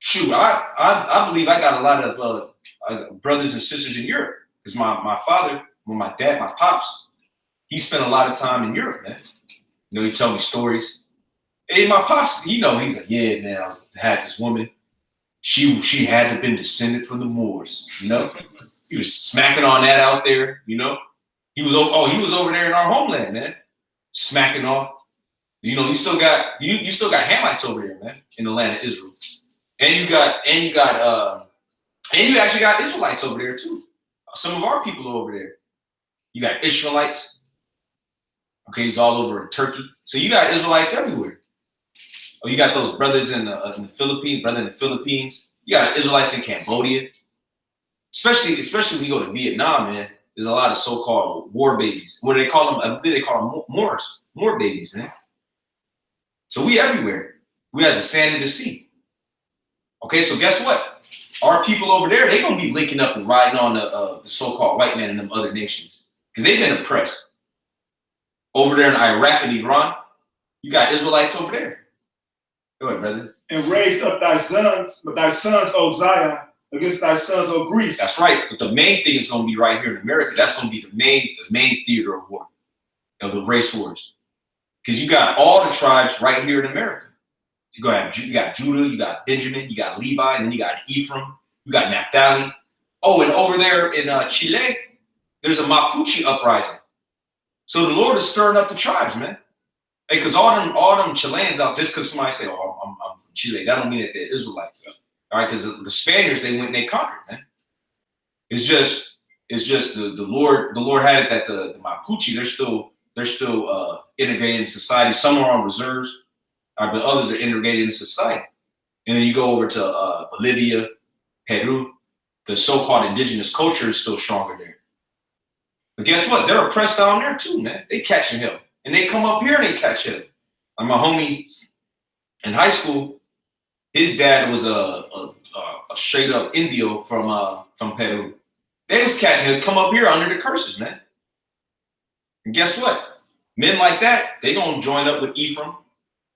Shoot, I believe I got a lot of brothers and sisters in Europe because my father, my dad, my pops, he spent a lot of time in Europe, man. You know, he told me stories. And my pops, he's like, yeah, man, I had this woman. She had to have been descended from the Moors, you know. He was smacking on that out there, you know. He was over there in our homeland, man. Smacking off, you still got Hamites over there, man, in the land of Israel, and you actually got Israelites over there too. Some of our people are over there. You got Ishmaelites. Okay, he's all over in Turkey. So you got Israelites everywhere. Oh, you got those brothers in the Philippines. You got Israelites in Cambodia. Especially when you go to Vietnam, man. There's a lot of so-called war babies. What do they call them? I believe they call them Moors. Moor babies, man. So we everywhere. We as the sand in the sea. Okay, so guess what? Our people over there, they're going to be linking up and riding on the so-called white man in them other nations. Because they've been oppressed. Over there in Iraq and Iran, you got Israelites over there. Go ahead, brother. And raised up thy sons, O Zion, against thy sons, O Greece. That's right. But the main thing is going to be right here in America. That's going to be the main theater of war, of the race wars. Because you got all the tribes right here in America. You got Judah, you got Benjamin, you got Levi, and then you got Ephraim, you got Naphtali. Oh, and over there in Chile, there's a Mapuche uprising. So the Lord is stirring up the tribes, man. Hey, because all them Chileans out, just because somebody say, oh, I'm from Chile, that don't mean that they're Israelites. All right, because the Spaniards, they went and they conquered, man. It's just the Lord had it that the Mapuche, they're still integrated in society. Some are on reserves, but others are integrated in society. And then you go over to Bolivia, Peru, the so-called indigenous culture is still stronger there. But guess what? They're oppressed down there too, man. They catching hell. And they come up here and they catch hell. Like my homie in high school, his dad was a straight up Indio from Peru. They was catching hell, come up here under the curses, man. And guess what? Men like that, they gonna join up with Ephraim,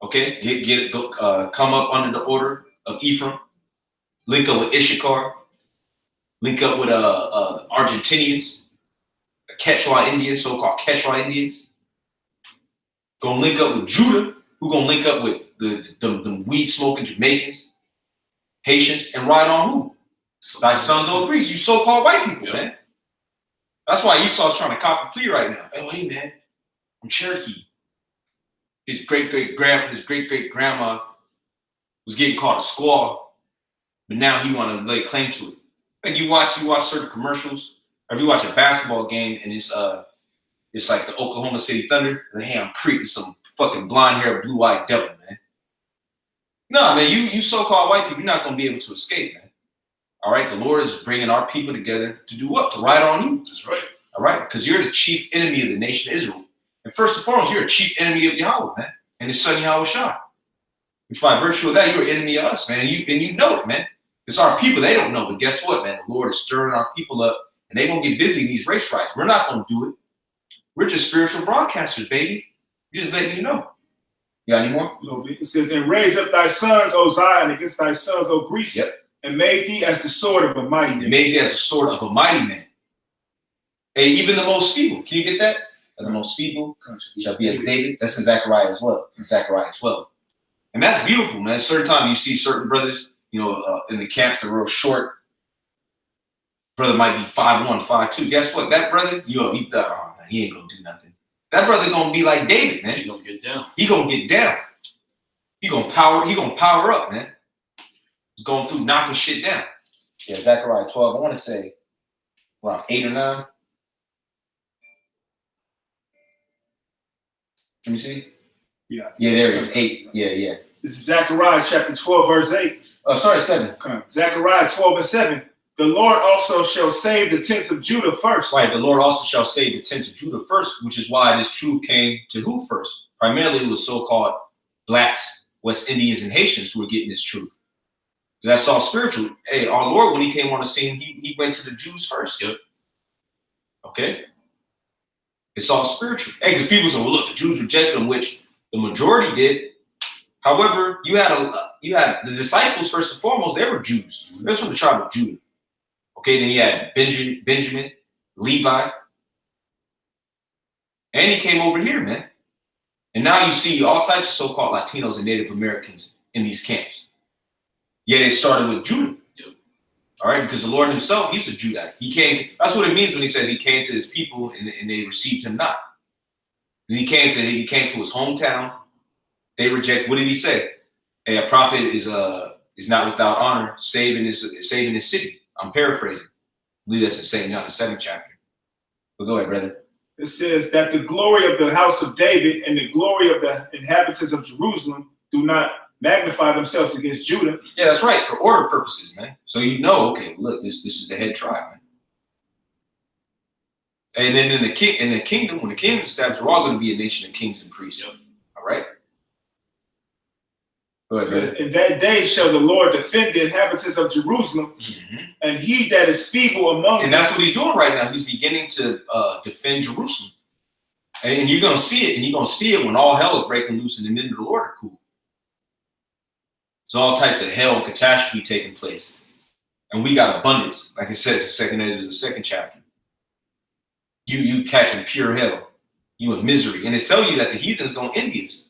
okay? Come up under the order of Ephraim, link up with Issachar, link up with Argentinians, the Quechua Indians, so-called Quechua Indians. Gonna link up with Judah, who gonna link up with the weed-smoking Jamaicans, Haitians, and ride on who? Thy sons of Greece, you so-called white people, man. That's why Esau's trying to cop a plea right now. Hey man, I'm Cherokee. His great-great-grandma was getting called a squaw, but now he want to lay claim to it. Like you watch certain commercials, or if you watch a basketball game and it's like the Oklahoma City Thunder, and hey, I'm creeping some fucking blonde-haired, blue-eyed devil, man. No, man, you so-called white people, you're not gonna be able to escape, man. All right, the Lord is bringing our people together to do what? To ride on you. That's right. All right, because you're the chief enemy of the nation of Israel. And first and foremost, you're a chief enemy of Yahweh, man, and his son Yahweh Shah. Which by virtue of that, you're an enemy of us, man. And you know it, man. It's our people, they don't know. But guess what, man? The Lord is stirring our people up, and they're going to get busy in these race riots. We're not going to do it. We're just spiritual broadcasters, baby. We're just letting you know. You got any more? It says, and raise up thy sons, O Zion, against thy sons, O Greece. Yep. And made thee as the sword of a mighty man. And made thee as a sword of a mighty man. Hey, even the most feeble. Can you get that? And the most feeble shall be as David. That's in Zechariah as well. In Zechariah 12. And that's beautiful, man. Certain time you see certain brothers, in the camps, they're real short. Brother might be 5'1", 5'2". Guess what? That brother, he thought, man, he ain't gonna do nothing. That brother gonna be like David, man. He gonna get down. He gonna get down. He gonna power up, man. He's going through knocking shit down. Yeah, Zechariah 12. I want to say around 8 or 9. Let me see. Yeah, there it is. 8. Yeah. This is Zechariah chapter 12, verse 8. Sorry, 7. Okay. Zechariah 12 and 7. The Lord also shall save the tents of Judah first. Right, the Lord also shall save the tents of Judah first, which is why this truth came to who first? Primarily it was so-called blacks, West Indians, and Haitians who were getting this truth. That's all spiritual. Hey, our Lord, when he came on the scene, he went to the Jews first. Yep. Okay? It's all spiritual. Hey, because people say, well, look, the Jews rejected him, which the majority did. However, you had the disciples, first and foremost, they were Jews. They're from the tribe of Judah. Okay, then you had Benjamin, Levi. And he came over here, man. And now you see all types of so-called Latinos and Native Americans in these camps. Yet it started with Judah. Yep. All right, because the Lord himself, he's a Judite. He came, that's what it means when he says he came to his people and they received him not. He came to his hometown. They reject. What did he say? Hey, a prophet is not without honor, saving his city. I'm paraphrasing. I believe that's in St. John, the 7th chapter. But go ahead, brother. It says that the glory of the house of David and the glory of the inhabitants of Jerusalem do not magnify themselves against Judah. Yeah, that's right. For order purposes, man. So okay, look, this is the head tribe, man. And then in the kingdom, when the kingdom is established, we're all going to be a nation of kings and priests. Yep. All right. Go ahead, Says, in that day shall the Lord defend the inhabitants of Jerusalem, and he that is feeble among them. And that's what he's doing right now. He's beginning to defend Jerusalem. And you're going to see it. And you're going to see it when all hell is breaking loose and the men of the Lord are cool. So all types of hell and catastrophe taking place. And we got abundance. Like it says in the second chapter. You catching pure hell. You in misery. And it's telling you that the heathen's going to envy us.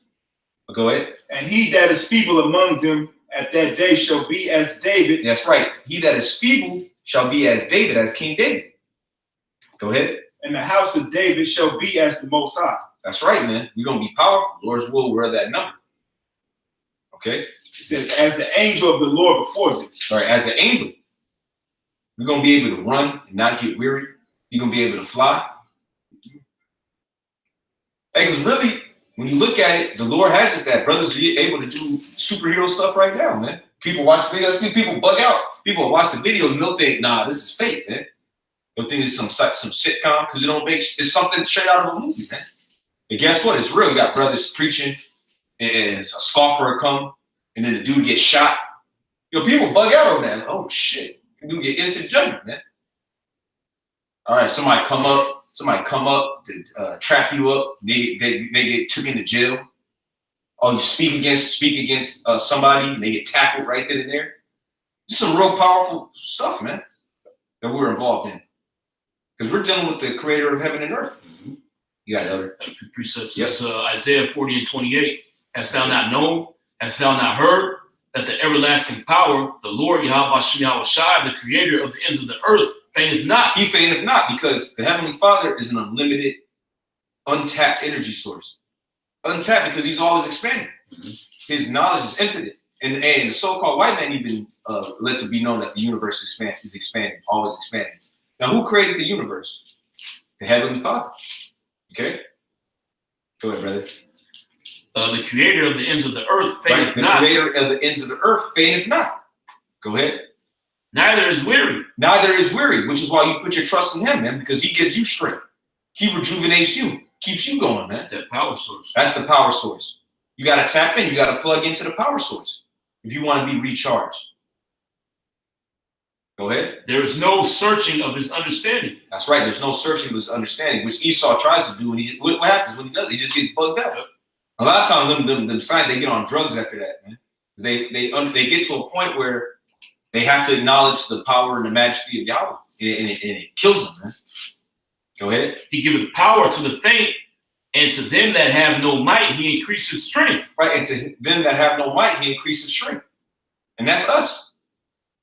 But go ahead. And he that is feeble among them at that day shall be as David. That's right. He that is feeble shall be as David, as King David. Go ahead. And the house of David shall be as the Most High. That's right, man. We're going to be powerful. Lord's will, we're that number. Okay? It says, as the angel of the Lord before them. All right, as an angel, you're going to be able to run and not get weary. You're going to be able to fly. Hey, because really, when you look at it, the Lord has it that brothers are able to do superhero stuff right now, man. People watch the videos, people bug out. People watch the videos and they'll think, nah, this is fake, man. They'll think it's some sitcom because it's something straight out of a movie, man. But guess what? It's real. You got brothers preaching and a scoffer come and then the dude gets shot. People bug out over that. Like, oh, shit. You get instant judgment, man. All right, somebody come up to trap you up. They get took into jail. Oh, you speak against somebody, and they get tackled right then and there. Just some real powerful stuff, man, that we're involved in. Because we're dealing with the creator of heaven and earth. Mm-hmm. You got other a few precepts. Yep. This is Isaiah 40 and 28. Hast thou not known? Hast thou not heard that the everlasting power, the Lord Yahweh Shai, the creator of the ends of the earth, fainteth not? He fainteth not, because the Heavenly Father is an unlimited, untapped energy source. Untapped because he's always expanding. Mm-hmm. His knowledge is infinite. And the so-called white man even lets it be known that the universe is expanding, always expanding. Now, who created the universe? The Heavenly Father. Okay? Go ahead, brother. The creator of the ends of the earth fainteth not. The creator of the ends of the earth fainteth not. Go ahead. Neither is weary. Neither is weary, which is why you put your trust in him, man, because he gives you strength. He rejuvenates you, keeps you going, man. That's that power source. That's the power source. You got to tap in. You got to plug into the power source if you want to be recharged. Go ahead. There is no searching of his understanding. That's right. There's no searching of his understanding, which Esau tries to do. And what happens when he does it? He just gets bugged out. Yep. A lot of times, them signs, they get on drugs after that, man. They get to a point where they have to acknowledge the power and the majesty of Yahweh, and it kills them, man. Go ahead. He giveth power to the faint, and to them that have no might, he increases strength. Right, and to them that have no might, he increases strength. And that's us.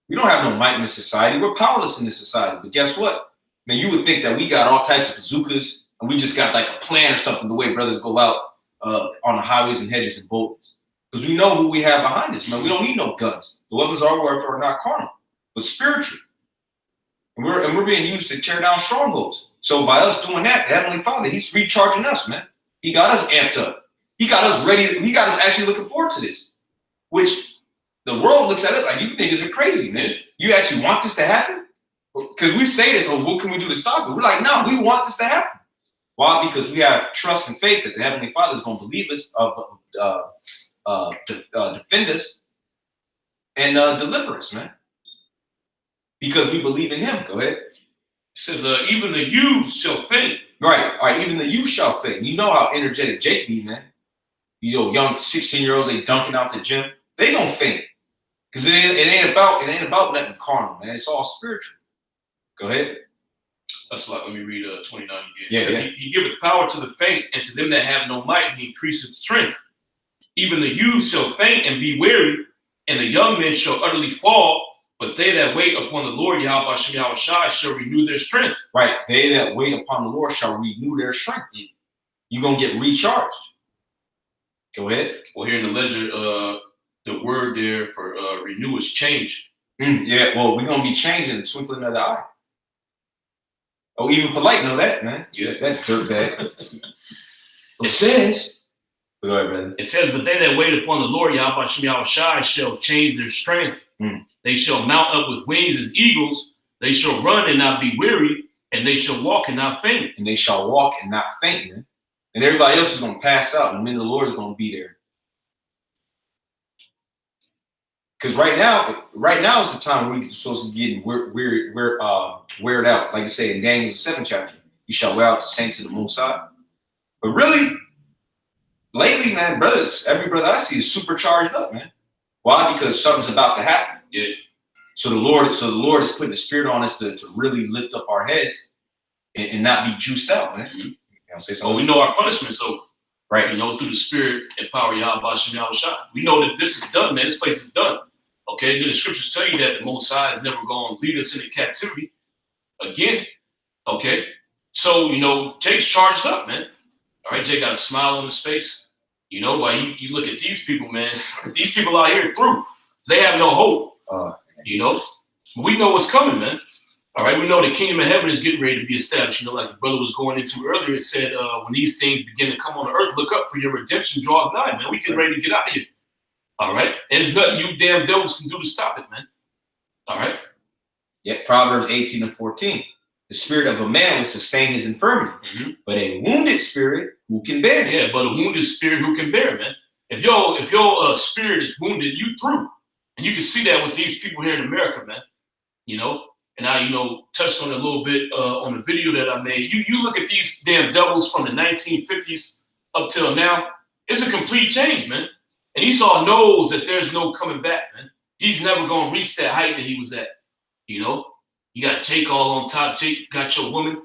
We don't have no might in this society. We're powerless in this society. But guess what? Man, you would think that we got all types of bazookas, and we just got like a plan or something, the way brothers go out on the highways and hedges and boldness. Because we know who we have behind us, man. We don't need no guns. The weapons of our warfare are not carnal, but spiritual. And we're being used to tear down strongholds. So by us doing that, the Heavenly Father, he's recharging us, man. He got us amped up. He got us ready. He got us actually looking forward to this, which the world looks at it like, you niggas are crazy, man. You actually want this to happen? Because we say this, well, what can we do to stop it? We're like, no, we want this to happen. Why? Because we have trust and faith that the Heavenly Father is going to believe us, defend us, and deliver us, man. Because we believe in him. Go ahead. It says, even the youth shall faint. Right. All right. Even the youth shall faint. You know how energetic Jake be, man. You know, young 16-year-olds, they dunking out the gym. They gonna faint. Because it ain't about nothing carnal, man. It's all spiritual. Go ahead. That's like, let me read 29 again. Yeah, So he giveth power to the faint, and to them that have no might, he increaseth strength. Even the youth shall faint and be weary, and the young men shall utterly fall. But they that wait upon the Lord, Yahweh Shai, shall renew their strength. Right. They that wait upon the Lord shall renew their strength. You're going to get recharged. Go ahead. Well, here in the ledger, the word there for renew is change. Yeah, well, we're going to be changing the twinkling of the eye. Oh, even polite know that, man. Yeah. That dirtbag. It says... Go ahead, brother. It says, but they that wait upon the Lord, Yahweh Shai, shall change their strength. They shall mount up with wings as eagles. They shall run and not be weary, and they shall walk and not faint. And they shall walk and not faint, man. And everybody else is going to pass out, and the minute the Lord is going to be there. Because right now is the time where we're supposed to be getting weird out. Like you say in Daniel's 7th chapter, you shall wear out the saints of the Most High. But really, lately, man, every brother I see is super charged up, man. Why? Because something's about to happen. Yeah. So the Lord is putting the spirit on us to really lift up our heads and not be juiced out, man. Mm-hmm. You know, say something. Oh, we know our punishment, so right. You know, through the spirit and power of Yahweh Shai. We know that this is done, man. This place is done. Okay, the scriptures tell you that the Most High is never going to lead us into captivity again. Okay, so you know, Jake's charged up, man. All right, Jake got a smile on his face. You know, while you look at these people, man, these people out here through. They have no hope. You know, we know what's coming, man. All right, we know the kingdom of heaven is getting ready to be established. You know, like the brother was going into earlier, it said, when these things begin to come on the earth, look up, for your redemption draws nigh, man. We get ready to get out of here. All right, and there's nothing you damn devils can do to stop it, man. All right. Yet Proverbs 18:14. The spirit of a man will sustain his infirmity, but a wounded spirit, who can bear? Yeah, but a wounded spirit, who can bear, man? If your spirit is wounded, you through. And you can see that with these people here in America, man. You know, and I, touched on it a little bit on the video that I made. You look at these damn devils from the 1950s up till now, it's a complete change, man. And Esau knows that there's no coming back, man. He's never going to reach that height that he was at, you know. You got Jake all on top. Jake got your woman,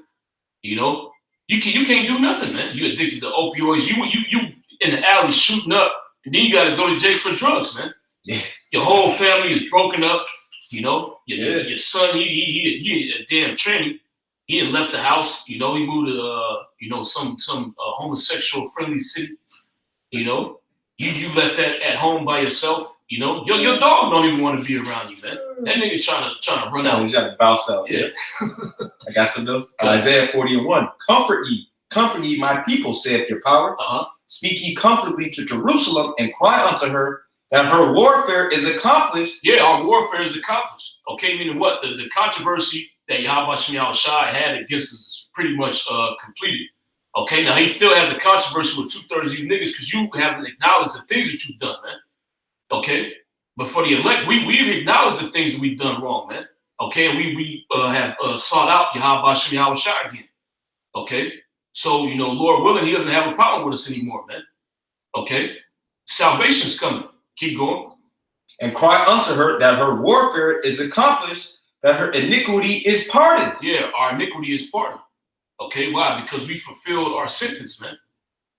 you know. You can't do nothing, man. You addicted to opioids. You in the alley shooting up, and then you got to go to Jake for drugs, man. Yeah. Your whole family is broken up, you know. Your son, he a damn tranny. He had left the house, you know. He moved to some homosexual friendly city, you know. You left that at home by yourself. You know, your dog don't even want to be around you, man. That nigga trying to run out. He's trying to bounce out. Yeah. I got some of those. Isaiah 40:1. Comfort ye, my people, saith your power. Speak ye comfortably to Jerusalem, and cry unto her that her warfare is accomplished. Yeah, our warfare is accomplished. Okay, meaning what? The controversy that Yahweh Shem Yahushua had against us is pretty much completed. Okay, now he still has a controversy with 2/3 of you niggas because you haven't acknowledged the things that you've done, man. Okay, but for the elect, we've acknowledged the things that we've done wrong, man. Okay, and we have sought out Yahweh Shem Yahushua again. Okay, so Lord willing, he doesn't have a problem with us anymore, man. Okay, salvation's coming. Keep going. And cry unto her that her warfare is accomplished, that her iniquity is pardoned. Yeah, our iniquity is pardoned. Okay, why? Because we fulfilled our sentence, man.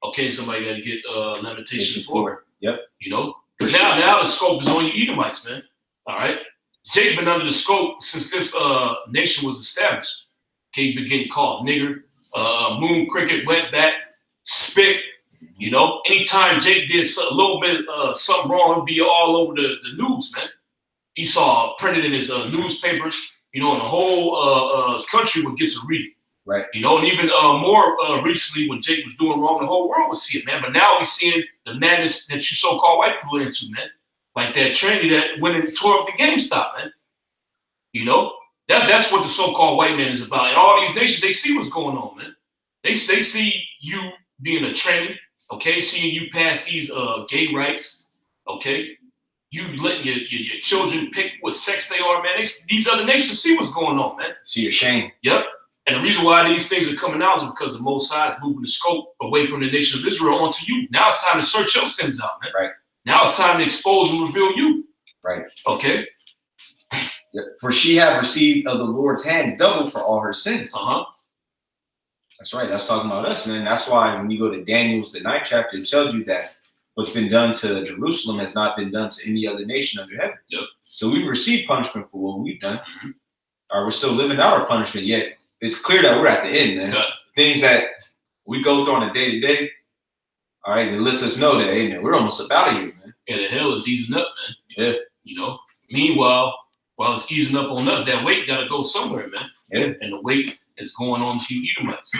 Okay, somebody got to get Lamentation 4. Yep. You know. Now the scope is on you Edomites, man. All right. Jake been under the scope since this nation was established. Okay, been getting called nigger, moon cricket, wetback, spit. You know, anytime Jake did a little bit something wrong, it'd be all over the news, man. Esau printed in his newspapers, and the whole country would get to read it. Right. And even more recently when Jake was doing wrong, the whole world would see it, man. But now we're seeing the madness that you so-called white people are into, man. Like that trendy that went and tore up the GameStop, man. That's what the so-called white man is about. And all these nations, they see what's going on, man. They see you being a trendy, okay, seeing you pass these gay rights, okay. You letting your children pick what sex they are, man. These other nations see what's going on, man. See your shame. Yep. And the reason why these things are coming out is because the Most High is moving the scope away from the nation of Israel onto you. Now it's time to search your sins out, man. Right. Now it's time to expose and reveal you. Right. Okay. Yep. For she have received of the Lord's hand double for all her sins. That's right. That's talking about us, man. That's why when you go to Daniel's, the 9th chapter, it tells you that what's been done to Jerusalem has not been done to any other nation under heaven. Yep. So we've received punishment for what we've done. Or we're still living out our punishment, yet it's clear that we're at the end, man. Good. Things that we go through on a day-to-day, all right, it lets us know that, hey, man, we're almost up out of here, man. Yeah, the hell is easing up, man. Yeah. Meanwhile, while it's easing up on us, that weight got to go somewhere, man. Yeah. And the weight is going on to you Edomites.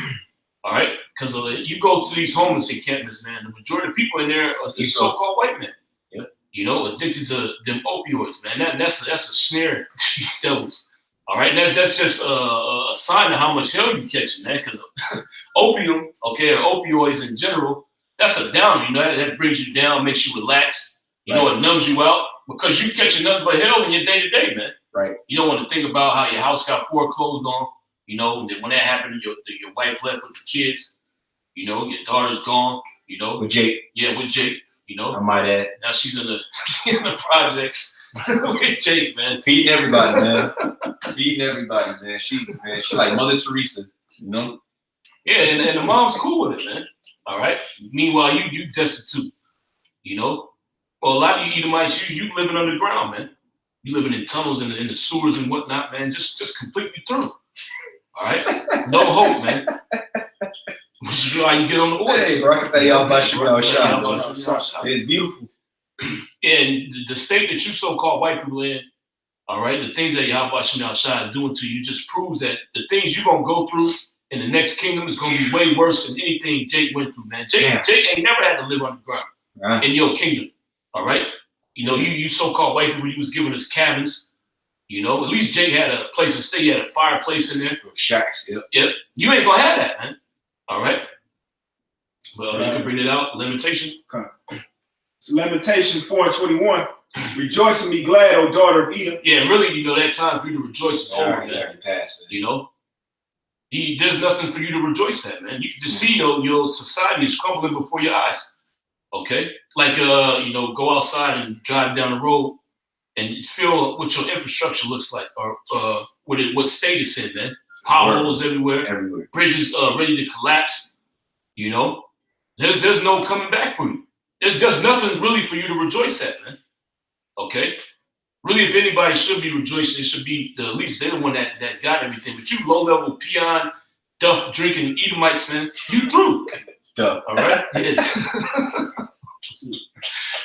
All right? Because you go through these homeless encampments, man, the majority of people in there are so-called white men. Yeah. Addicted to them opioids, man. That's a snare to you devils. All right, that's just a sign of how much hell you catching, man. Because opium, okay, or opioids in general, that's a downer. That brings you down, makes you relax. It numbs you out because you catching nothing but hell in your day to day, man. Right. You don't want to think about how your house got foreclosed on. And then when that happened, your wife left with the kids. Your daughter's gone. With Jake. Yeah, with Jake. I might add. Now she's in the projects with Jake, man. Feeding everybody, man. Feeding everybody, man. She like Mother Teresa, Yeah, and the mom's cool with it, man. All right. Meanwhile, you destitute. Well, a lot of you Edomites, you living underground, man. You living in tunnels in the sewers and whatnot, man. Just completely through. All right. No hope, man. Which is how you get on the orders. Hey, it's beautiful. And the state that you so-called white people in, all right, the things that Yahweh Shem Shai is doing to you just proves that the things you're going to go through in the next kingdom is going to be way worse than anything Jake went through, man. Jake ain't never had to live underground in your kingdom, all right? You know, you so-called white people, you was giving us cabins. You know, at least Jake had a place to stay. He had a fireplace in there. Shacks, Yep. You ain't going to have that, man. All right? Well, you can bring it out. Lamentation. Okay. So Lamentation 4:21. Rejoice and be glad, O daughter of Edom. Yeah, really, you know, that time for you to rejoice is over, man. Passed, you know? There's nothing for you to rejoice at, man. You can just see your society is crumbling before your eyes. Okay? Like, you know, go outside and drive down the road and feel what your infrastructure looks like, or what state it's in, man. Potholes everywhere. Bridges ready to collapse. You know, there's no coming back for you. There's nothing really for you to rejoice at, man. Okay, really, if anybody should be rejoicing, it should be at least they're the one that got everything. But you low-level peon, duff drinking Edomites, man, you through. Duh. All right. Yeah.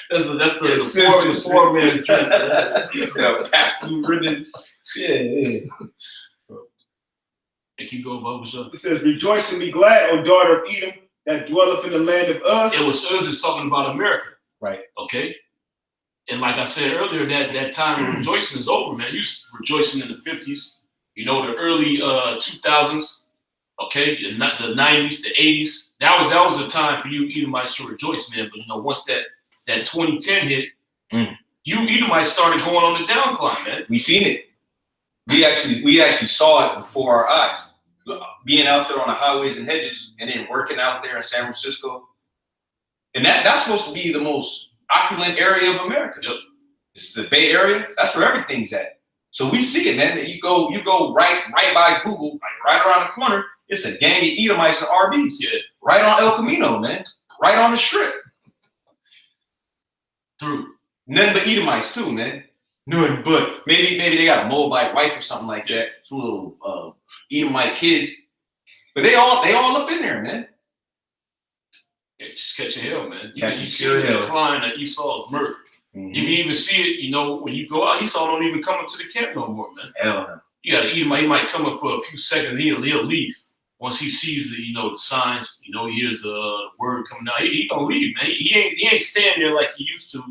That's the poor man's drink. Blue ribbon. Yeah. And keep going, Bubba. It says, rejoice and be glad, O daughter of Edom, that dwelleth in the land of Uz. It was Uz is talking about America. Right. Okay. And like I said earlier, that time of rejoicing is over, man. You rejoicing in the 50s, you know, the early 2000s, okay, the 90s, the 80s. That was the time for you Edomites to rejoice, man. But you know, once that 2010 hit, you Edomites started going on the downcline, man. We seen it. We actually saw it before our eyes. Being out there on the highways and hedges, and then working out there in San Francisco, and that's supposed to be the most opulent area of America. Yep. It's the Bay Area. That's where everything's at. So we see it, man. You go right by Google, like right around the corner. It's a gang of Edomites and RBs. Yeah. Right on El Camino, man. Right on the strip. Through. None but Edomites too, man. None but maybe they got a Moabite wife or something like that. Two little Edomite kids. But they all up in there, man. Yeah, just catch a hell, man. You Catch see the decline of Esau's murder. You can even see it, you know, when you go out, Esau don't even come up to the camp no more, man. Hell no. You got to eat him. He might come up for a few seconds. He'll leave once he sees the signs. You know, he hears the word coming out. He gonna leave, man. He ain't standing there like he used to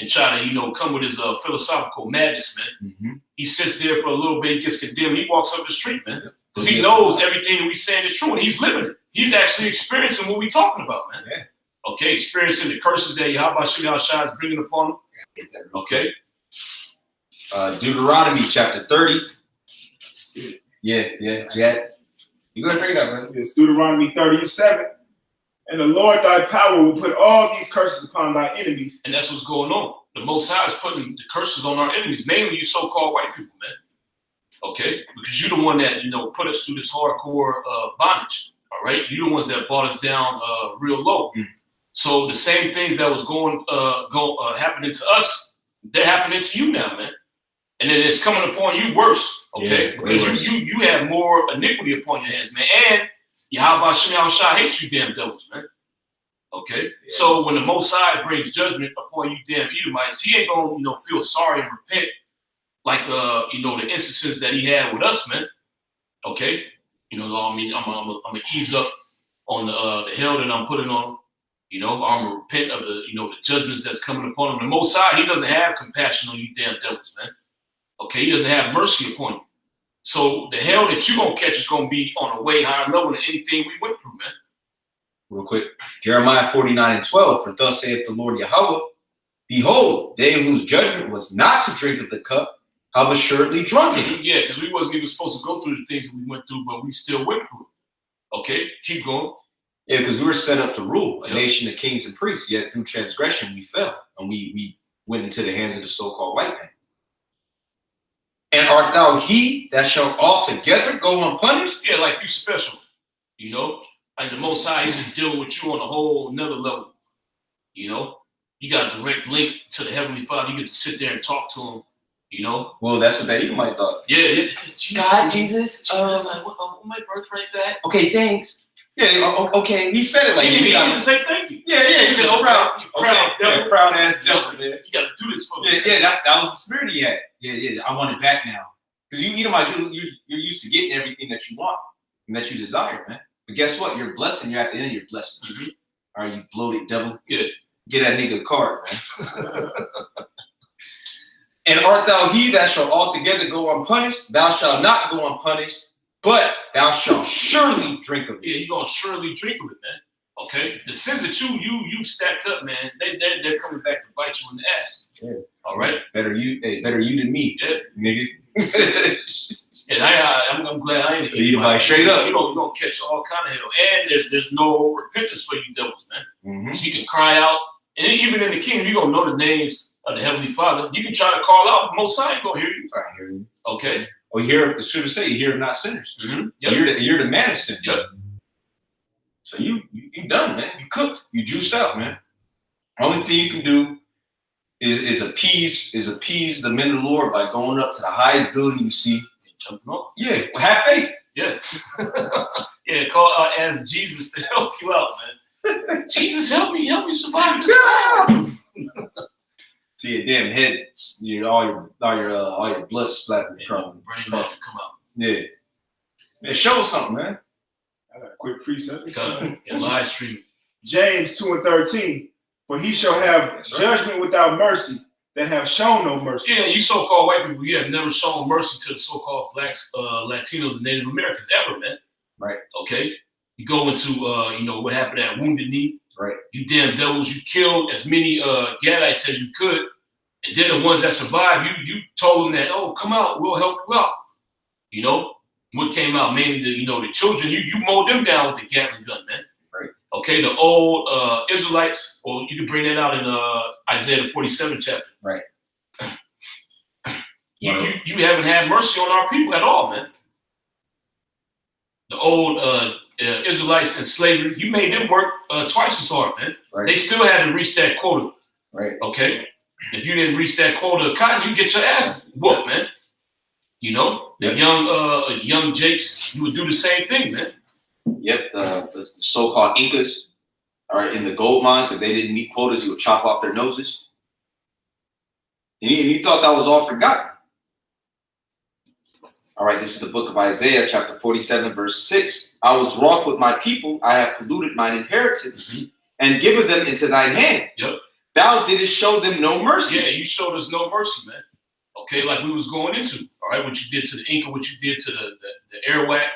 and try to come with his philosophical madness, man. He sits there for a little bit. He gets condemned. He walks up the street, man, because he knows everything that we saying is true, and he's living it. He's actually experiencing what we talking about, man. Yeah. Okay, experiencing the curses that Yahweh Shem Shai is bringing upon him. Okay. Deuteronomy chapter 30. Yeah. You go ahead and bring it up, man. It's Deuteronomy 30:7. And the Lord thy power will put all these curses upon thy enemies. And that's what's going on. The Most High is putting the curses on our enemies, mainly you so-called white people, man. Okay? Because you're the one that, put us through this hardcore bondage. All right? You're the ones that brought us down real low. So the same things that was happening to us, they're happening to you now, man. And then it's coming upon you worse, okay? Yeah, because you have more iniquity upon your hands, man. And Yahweh Shem Shai hates you damn devils, man. Okay? Yeah. So when the Most High brings judgment upon you damn Edomites, he ain't gonna, feel sorry and repent like, the instances that he had with us, man. Okay? I'm gonna ease up on the hell that I'm putting on him. I'm gonna repent of the judgments that's coming upon him. The Most High, he doesn't have compassion on you damn devils, man. Okay, he doesn't have mercy upon you. So the hell that you're going to catch is going to be on a way higher level than anything we went through, man. Real quick. Jeremiah 49:12. For thus saith the Lord Yahweh, behold, they whose judgment was not to drink of the cup have assuredly drunk it. Yeah, because we wasn't even supposed to go through the things that we went through, but we still went through it. Okay, keep going. Yeah, because we were set up to rule a nation of kings and priests, yet through transgression we fell, and we went into the hands of the so-called white man. And art thou he that shall altogether go unpunished? Yeah, like you special, like the Most High is just dealing with you on a whole another level. You got a direct link to the Heavenly Father. You get to sit there and talk to him. Well, that's what that Edomite thought. Yeah. God, Jesus. Like, what my birthright back? Okay, thanks. Yeah, okay. He said it like he didn't that. even have to say thank you. Yeah, He said, okay, proud devil. proud ass devil, man. You got to do this for me. Yeah, that was the spirit he had. Yeah, I want it back now. Because you Edomites, you're used to getting everything that you want and that you desire, man. But guess what? You're blessing. You're at the end of your blessing. Mm-hmm. All right, you bloated devil. Yeah. Get that nigga a card, man. And art thou he that shall altogether go unpunished? Thou shalt not go unpunished, but thou shalt surely drink of it. Yeah, you're gonna surely drink of it, man. Okay, the sins that you stacked up, man, they're coming back to bite you in the ass. Yeah. All right. Better you than me. Yeah, nigga. And I'm glad I ain't Edomite straight up. You know, you're gonna catch all kind of hell, and there's no repentance for you devils, man. Mm-hmm. So you can cry out, and even in the kingdom, you're gonna know the names of the Heavenly Father. You can try to call out, Most High ain't gonna hear you. I hear you. Okay. Oh, you hear the scripture say, you hear of not sinners. Mm-hmm. Yep. You're the man of sin. Yep. So you done, man. You cooked. You juiced out, man. Only thing you can do is appease the men of the Lord by going up to the highest building you see. Jumping off. Yeah, have faith. Yeah. Yeah, call ask Jesus to help you out, man. Jesus, help me survive this. Yeah. See your damn head, all your blood splattering across. Brain has to come out. Yeah. Man, show us something, man. I got a quick precept. And live streaming. James 2:13. For he shall have judgment without mercy that have shown no mercy. Yeah, you so-called white people, you have never shown mercy to the so-called blacks, Latinos, and Native Americans ever, man. Right. Okay. You go into what happened at Wounded Knee. Right. You damn devils, you killed as many Gadites as you could. And then the ones that survived, you told them that, oh, come out, we'll help you out. You know, what came out, mainly the children, you mowed them down with the Gatling gun, man. Right. Okay, the old Israelites, well, you can bring that out in Isaiah the 47th chapter. Right. You haven't had mercy on our people at all, man. The old Israelites in slavery, you made them work twice as hard, man. Right. They still had to reach that quota. Right. Okay. If you didn't reach that quota of cotton, you get your ass whooped, man. You know, the young Jakes, you would do the same thing, man. Yep, the so-called Incas, all right, in the gold mines, if they didn't meet quotas, you would chop off their noses. And you thought that was all forgotten. All right, this is the book of Isaiah, chapter 47, verse 6. I was wroth with my people, I have polluted mine inheritance, and given them into thine hand. Yep. Thou didst show them no mercy. Yeah, you showed us no mercy, man. Okay, like we was going into, all right, what you did to the Inca, what you did to the Arawak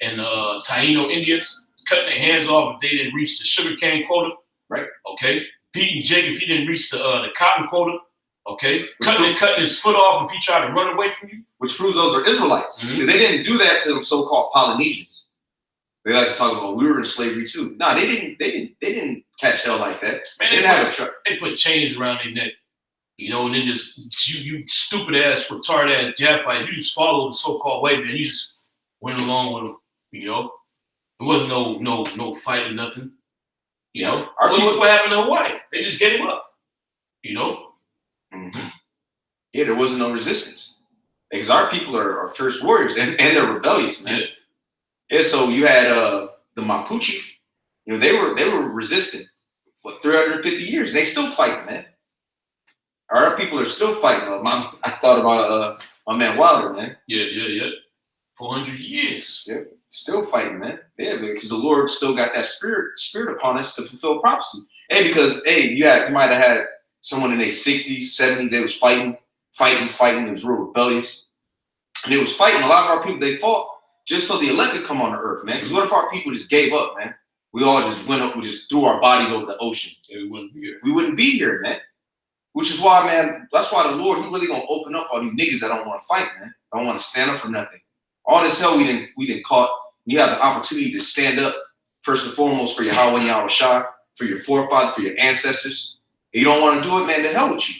and Taino Indians, cutting their hands off if they didn't reach the sugarcane quota. Right. Okay. Beating Jake if he didn't reach the cotton quota. Okay. Cutting his foot off if he tried to run away from you. Which proves those are Israelites. Because they didn't do that to them so-called Polynesians. They like to talk about we were in slavery too. No, they didn't catch hell like that. Man, they didn't have a truck. They put chains around their neck. You know, and then just you stupid ass, retarded ass Japhites, you just follow the so-called white man. You just went along with them. You know, there wasn't no fight or nothing. You know, look what happened to Hawaii. They just gave up. You know. Mm-hmm. Yeah, there wasn't no resistance because our people are fierce warriors and they're rebellious, man. Yeah. So you had the Mapuche. You know, they were resistant for 350 years. And they still fight, man. Our people are still fighting. I thought about my man Wilder, man. Yeah. 400 years. Yeah, still fighting, man. Yeah, because the Lord still got that spirit upon us to fulfill prophecy. Because you might have had someone in their 60s, 70s. They was fighting. It was real rebellious, and they was fighting. A lot of our people, they fought just so the elect could come on the earth, man. Because what if our people just gave up, man? We all just went up. We just threw our bodies over the ocean. Yeah, we wouldn't be here. We wouldn't be here, man. Which is why, man, that's why the Lord, he really gonna open up on you niggas that don't want to fight, man. Don't want to stand up for nothing. All this hell we didn't caught. You have the opportunity to stand up, first and foremost, for your Yahweh and Yahweh Shah, for your forefathers, for your ancestors. And you don't want to do it, man, to hell with you.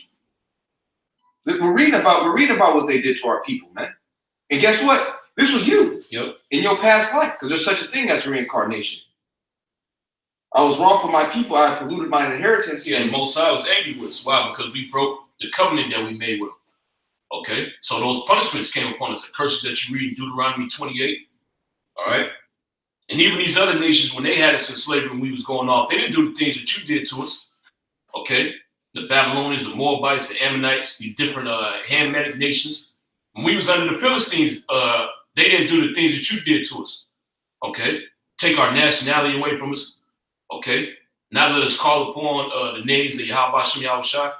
We're reading about what they did to our people, man. And guess what? This was you. Yep. In your past life, because there's such a thing as reincarnation. I was wrong for my people. I polluted my inheritance. Yeah, and Most High was angry with us. Why? Because we broke the covenant that we made with him. Okay? So those punishments came upon us, the curses that you read in Deuteronomy 28. All right? And even these other nations, when they had us in slavery when we was going off, they didn't do the things that you did to us. Okay? The Babylonians, the Moabites, the Ammonites, these different Hamitic nations. When we was under the Philistines, they didn't do the things that you did to us. Okay? Take our nationality away from us. Okay? Not let us call upon the names of Yahweh Hashem Yahushua.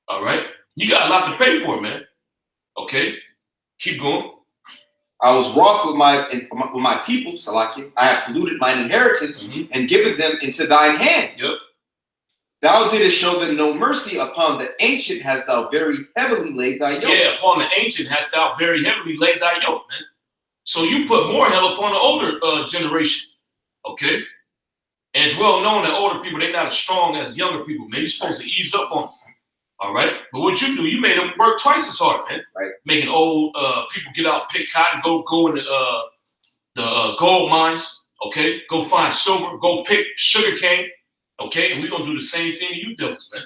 All right? You got a lot to pay for, man. Okay? Keep going. I was wroth with my people, Salakia. I have polluted mine inheritance and given them into thine hand. Yep. Thou didst show them no mercy. Upon the ancient hast thou very heavily laid thy yoke. Yeah, upon the ancient hast thou very heavily laid thy yoke, man. So you put more hell upon the older generation. Okay? And it's well known that older people, they're not as strong as younger people, man. You're supposed to ease up on them. All right? But what you do, you made them work twice as hard, man. Right. Making old people get out, pick cotton, go in the gold mines, okay? Go find silver, go pick sugar cane, okay? And we're going to do the same thing to you devils, man.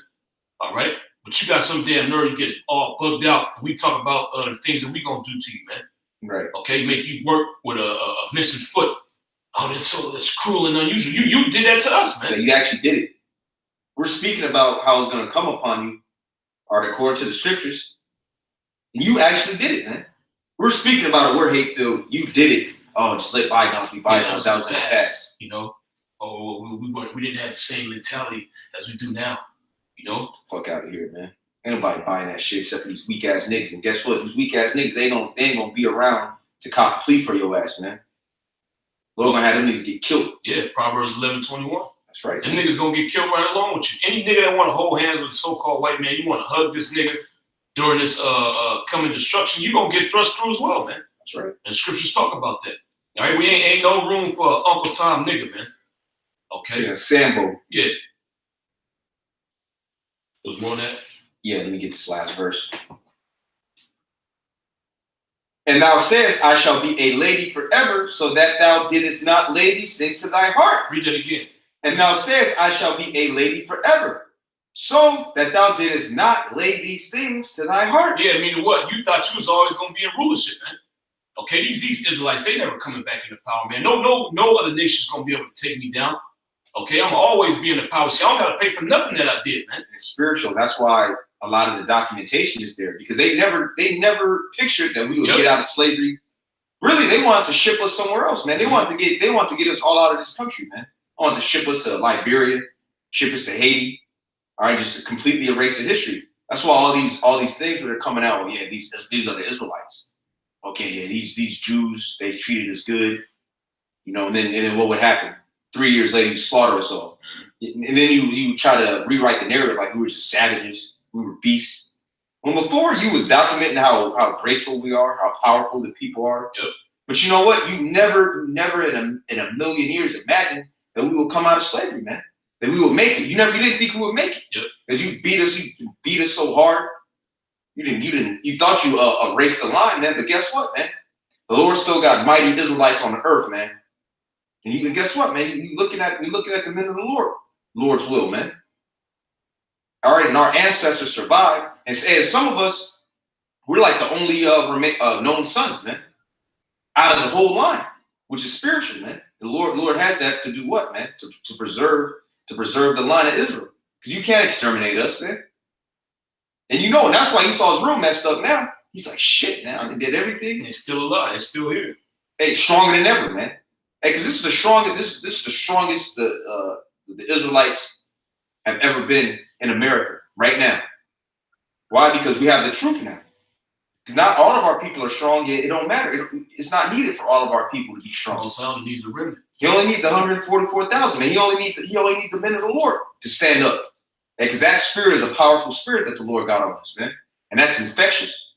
All right? But you got some damn nerve, you get all bugged out. We talk about the things that we're going to do to you, man. Right. Okay? Make you work with a missing foot. Oh, that's cruel and unusual. You did that to us, man. Yeah, you actually did it. We're speaking about how it's going to come upon you, or according to the scriptures. You actually did it, man. We're speaking about a word hate-filled. You did it. Oh, just let bygones be bygones. That was in the past. You know? Oh, we didn't have the same mentality as we do now. You know? Fuck out of here, man. Ain't nobody buying that shit except for these weak-ass niggas. And guess what? These weak-ass niggas, they ain't gonna be around to cop a plea for your ass, man. Lord gonna have them niggas get killed. Yeah, Proverbs 11:21. That's right. Them niggas gonna get killed right along with you. Any nigga that want to hold hands with a so-called white man, you want to hug this nigga during this coming destruction, you gonna get thrust through as well, man. That's right. And scriptures talk about that. All right, we ain't no room for Uncle Tom nigga, man. Okay. Yeah, Sambo. Yeah. There's more than that. Yeah, let me get this last verse. And thou sayest, I shall be a lady forever, so that thou didst not lay these things to thy heart. Read that again. And thou sayest, I shall be a lady forever, so that thou didst not lay these things to thy heart. Yeah, meaning what? You thought you was always going to be in rulership, man. Okay, these Israelites, they never coming back into power, man. No other nation's going to be able to take me down. Okay, I'm always be in the power. See, I don't got to pay for nothing that I did, man. It's spiritual. That's why a lot of the documentation is there, because they never pictured that we would get out of slavery. Really, they wanted to ship us somewhere else, man. They want to get us all out of this country, man. They want to ship us to Liberia, ship us to Haiti, all right, just to completely erase the history. That's why all these things that are coming out. Oh, yeah, these are the Israelites. Okay, yeah, these Jews, they treated us good, you know. And then what would happen? 3 years later, you slaughter us all, and then you try to rewrite the narrative like we were just savages, we were beasts. When before you was documenting how graceful we are, how powerful the people are. Yep. But you know what? You never in a million years imagined that we will come out of slavery, man. That we will make it. You didn't think we would make it. Yep. Because you beat us so hard. You thought you erased the line, man. But guess what, man? The Lord still got mighty Israelites on the earth, man. And even guess what, man? You're looking at the men of the Lord's will, man. All right, and our ancestors survived, and some of us, we're like the only known sons, man, out of the whole line, which is spiritual, man. The Lord has that to do what, man? To preserve the line of Israel, because you can't exterminate us, man. And you know, and that's why Esau's real messed up now. He's like, shit, now they did everything. And it's still alive. It's still here. Hey, stronger than ever, man. Hey, because this is the strongest. This is the strongest the Israelites have ever been in America right now. Why? Because we have the truth now. Not all of our people are strong yet. It don't matter. It's not needed for all of our people to be strong. Also, needs a remnant. You only need the 144,000, man. He only need the men of the Lord to stand up. Because that spirit is a powerful spirit that the Lord got on us, man. And that's infectious.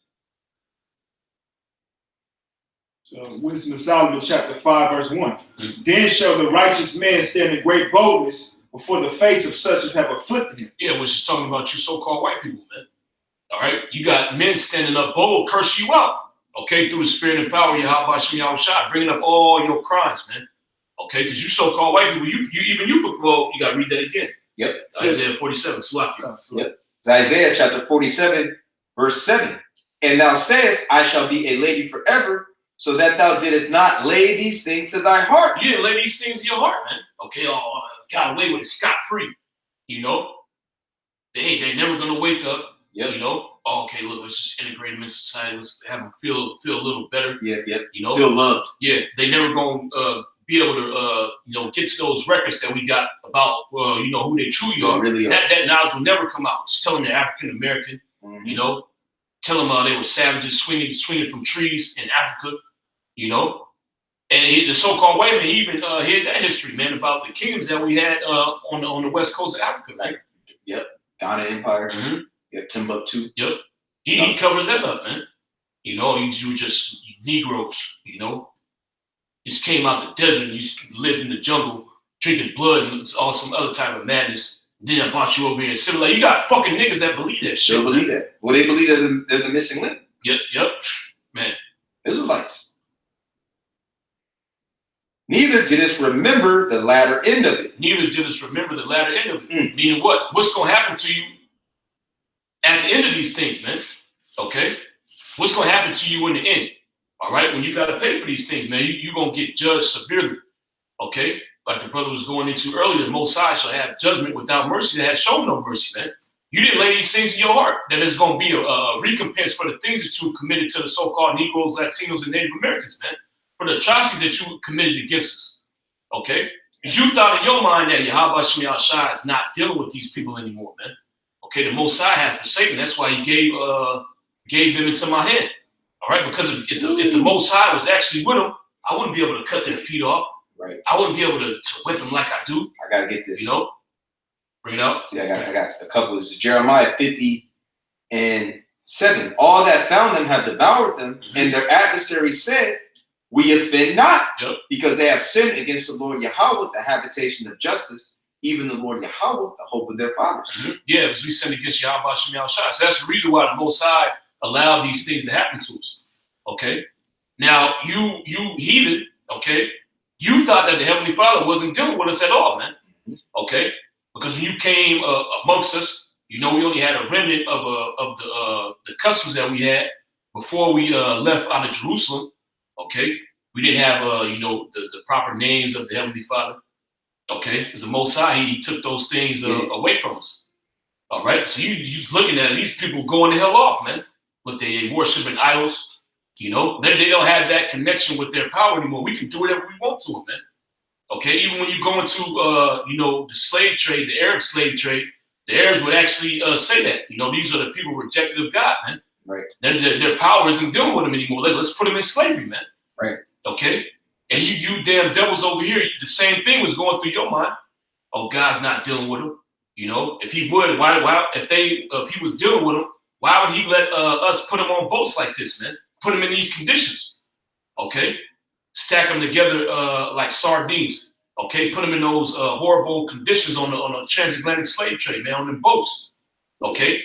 So, Wisdom of Solomon, chapter 5, verse 1. Mm-hmm. Then shall the righteous man stand in great boldness before the face of such as have afflicted him. Yeah, which is talking about you so-called white people, man. All right? You got men standing up bold, curse you out. Okay? Through the spirit and power of Yahweh Hashem Yahushua, bringing up all your crimes, man. Okay? Because you so-called white people, you got to read that again. Yep. Isaiah 47, Slack. Yep. It's Isaiah chapter 47, verse 7. And thou sayest, I shall be a lady forever, so that thou didst not lay these things to thy heart. You didn't lay these things in your heart, man. Okay, got away with it scot-free. You know, they never gonna wake up. Yep. You know, okay, look, let's just integrate them in society. Let's have them feel a little better. Yep. You know, Feel loved. Yeah, they never gonna be able to get to those records that we got about who they truly are. Really that knowledge will never come out. Just telling they're African American. Mm-hmm. You know, tell them they were savages swinging from trees in Africa. You know, and the so-called white man, he even heard that history, man, about the kingdoms that we had on the west coast of Africa, right? Yep. Ghana Empire. Mm-hmm. Yep. Timbuktu. Yep. He covers that up, man. You know, you were just Negroes, you know. Just came out the desert and you lived in the jungle, drinking blood and all some other type of madness. And then I brought you over here and civilized. You got fucking niggas that believe that shit. Still believe that. Well, they believe that they're the missing link. Yep. Man. Israelites. Neither didst remember the latter end of it. Neither didst remember the latter end of it. Meaning what? What's going to happen to you at the end of these things, man? Okay? What's going to happen to you in the end? All right? When you got to pay for these things, man, you're going to get judged severely. Okay? Like the brother was going into earlier, the Most High shall have judgment without mercy that has shown no mercy, man. You didn't lay these things in your heart. That is going to be a recompense for the things that you committed to the so-called Negroes, Latinos, and Native Americans, man. For the atrocities that you committed against us. Okay? Because you thought in your mind that Yahweh Shem Yahushua is not dealing with these people anymore, man. Okay, the Most High has forsaken. That's why he gave them into my hand. All right? Because if the Most High was actually with them, I wouldn't be able to cut their feet off. Right. I wouldn't be able to whip them like I do. I got to get this. You know? Bring it up. Yeah, I got a couple. This is Jeremiah 50:7. All that found them have devoured them, and their adversaries said, we offend not, because they have sinned against the Lord Yahweh, the habitation of justice, even the Lord Yahweh, the hope of their fathers. Yeah, because we sinned against Yahweh Shem Yahushua. So that's the reason why the Most High allowed these things to happen to us. Okay? Now, you heathen, okay, you thought that the Heavenly Father wasn't dealing with us at all, man. Okay? Because when you came amongst us, you know, we only had a remnant of the customs that we had before we left out of Jerusalem. Okay, we didn't have the proper names of the Heavenly Father. Okay, because the Most High, he took those things away from us. All right, so you looking at these people going the hell off, man. Look, they worshiping idols. You know, they don't have that connection with their power anymore. We can do whatever we want to them, man. Okay, even when you go into the slave trade, the Arab slave trade, the Arabs would actually say that. You know, these are the people rejected of God, man. Right. Their power isn't dealing with them anymore. Let's put them in slavery, man. Right. Okay. And you damn devils over here, the same thing was going through your mind. Oh, God's not dealing with them. You know, if he would, why if he was dealing with them, why would he let us put them on boats like this, man? Put them in these conditions. Okay. Stack them together like sardines. Okay. Put them in those horrible conditions on a transatlantic slave trade, man, on the boats. Okay.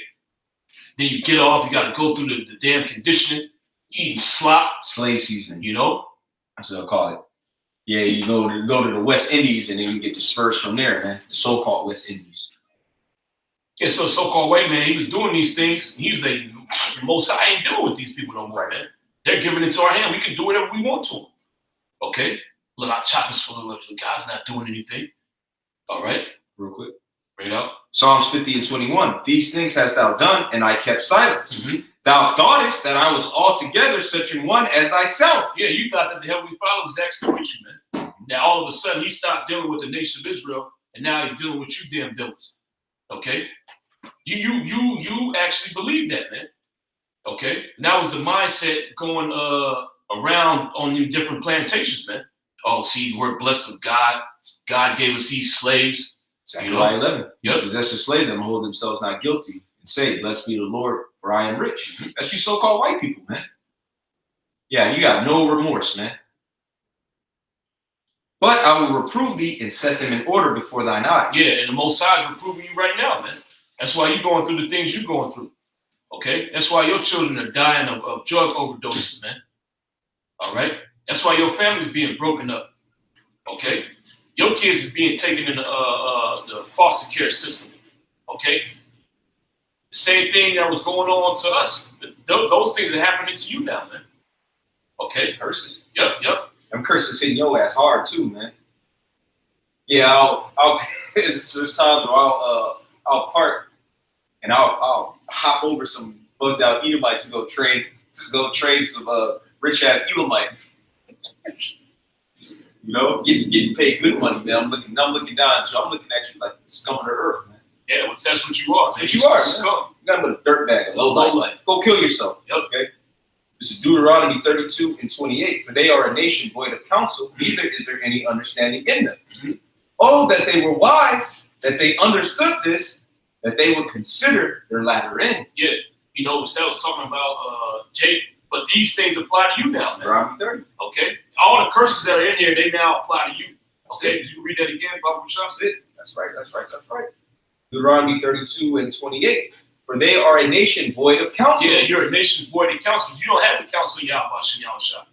Then you get off, you got to go through the damn conditioning, eating slop. Slave season. You know? That's what I'll call it. Yeah, you go to the West Indies and then you get dispersed from there, man. The so-called West Indies. Yeah, so the so-called white man, he was doing these things. He was like, the Most High ain't dealing with these people no more, man. They're giving it to our hand. We can do whatever we want to them. Okay? Look, our choppers full of lips. God's not doing anything. All right? Real quick. Bring it up. Psalms 50:21. These things hast thou done, and I kept silence. Mm-hmm. Thou thoughtest that I was altogether such an one as thyself. Yeah, you thought that the Heavenly Father was actually with you, man. Now, all of a sudden, he stopped dealing with the nation of Israel, and now he's dealing with you damn devils. Okay? You actually believe that, man. Okay? And that was the mindset going around on the different plantations, man. Oh, see, we're blessed with God. God gave us these slaves. Zechariah 11. Yep. Possess or slay them, hold themselves not guilty, and say, blessed be the Lord, for I am rich. Mm-hmm. That's you so-called white people, man. Yeah, you got no remorse, man. But I will reprove thee and set them in order before thine eyes. Yeah, and the Most High is reproving you right now, man. That's why you're going through the things you're going through. Okay? That's why your children are dying of drug overdoses, man. All right? That's why your family's being broken up. Okay? Your kids is being taken in the foster care system. Okay? The same thing that was going on to us. Those things are happening to you now, man. Okay. Curses. Yep. Them curses hitting your ass hard too, man. Yeah, I'll there's times where I'll park and I'll hop over some bugged out Edomites to go trade some rich ass Edomite. You know, getting paid good money, man. I'm looking down at you. I'm looking at you like the scum of the earth, man. Yeah, that's what you are. That's what you are, scum. You got a dirtbag, a low life. Go kill yourself. Yep. Okay. This is Deuteronomy 32:28. For they are a nation void of counsel, neither is there any understanding in them. Mm-hmm. Oh, that they were wise, that they understood this, that they would consider their latter end. Yeah. You know, that was talking about Jake, but these things apply to you now, man. Deuteronomy 30. Okay. All the curses that are in here, they now apply to you. Okay. Did you read that again, Baba Rashad? That's it. That's right. Deuteronomy 32:28. For they are a nation void of counsel. Yeah, you're a nation void of counsel. You don't have the counsel of Yahweh Shah.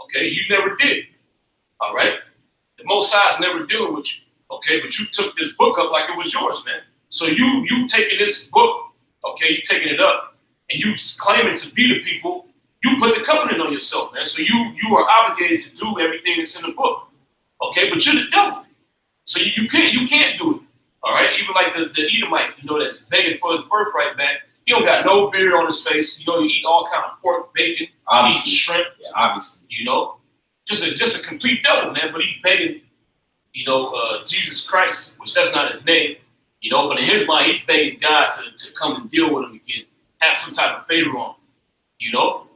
Okay, you never did. All right? The Most High is never dealing with you. Okay, but you took this book up like it was yours, man. So you taking this book, okay, you taking it up, and you claiming to be the people, you put the covenant on yourself, man. So you are obligated to do everything that's in the book. Okay, but you're the devil. So you can't do it. All right, even like the Edomite, you know, that's begging for his birthright back. He don't got no beard on his face. You know, he eat all kind of pork, bacon, Obviously. eat shrimp. Yeah, obviously. You know, just a complete devil, man. But he's begging, you know, Jesus Christ, which that's not his name. You know, but in his mind, he's begging God to come and deal with him again, have some type of favor on him. You know,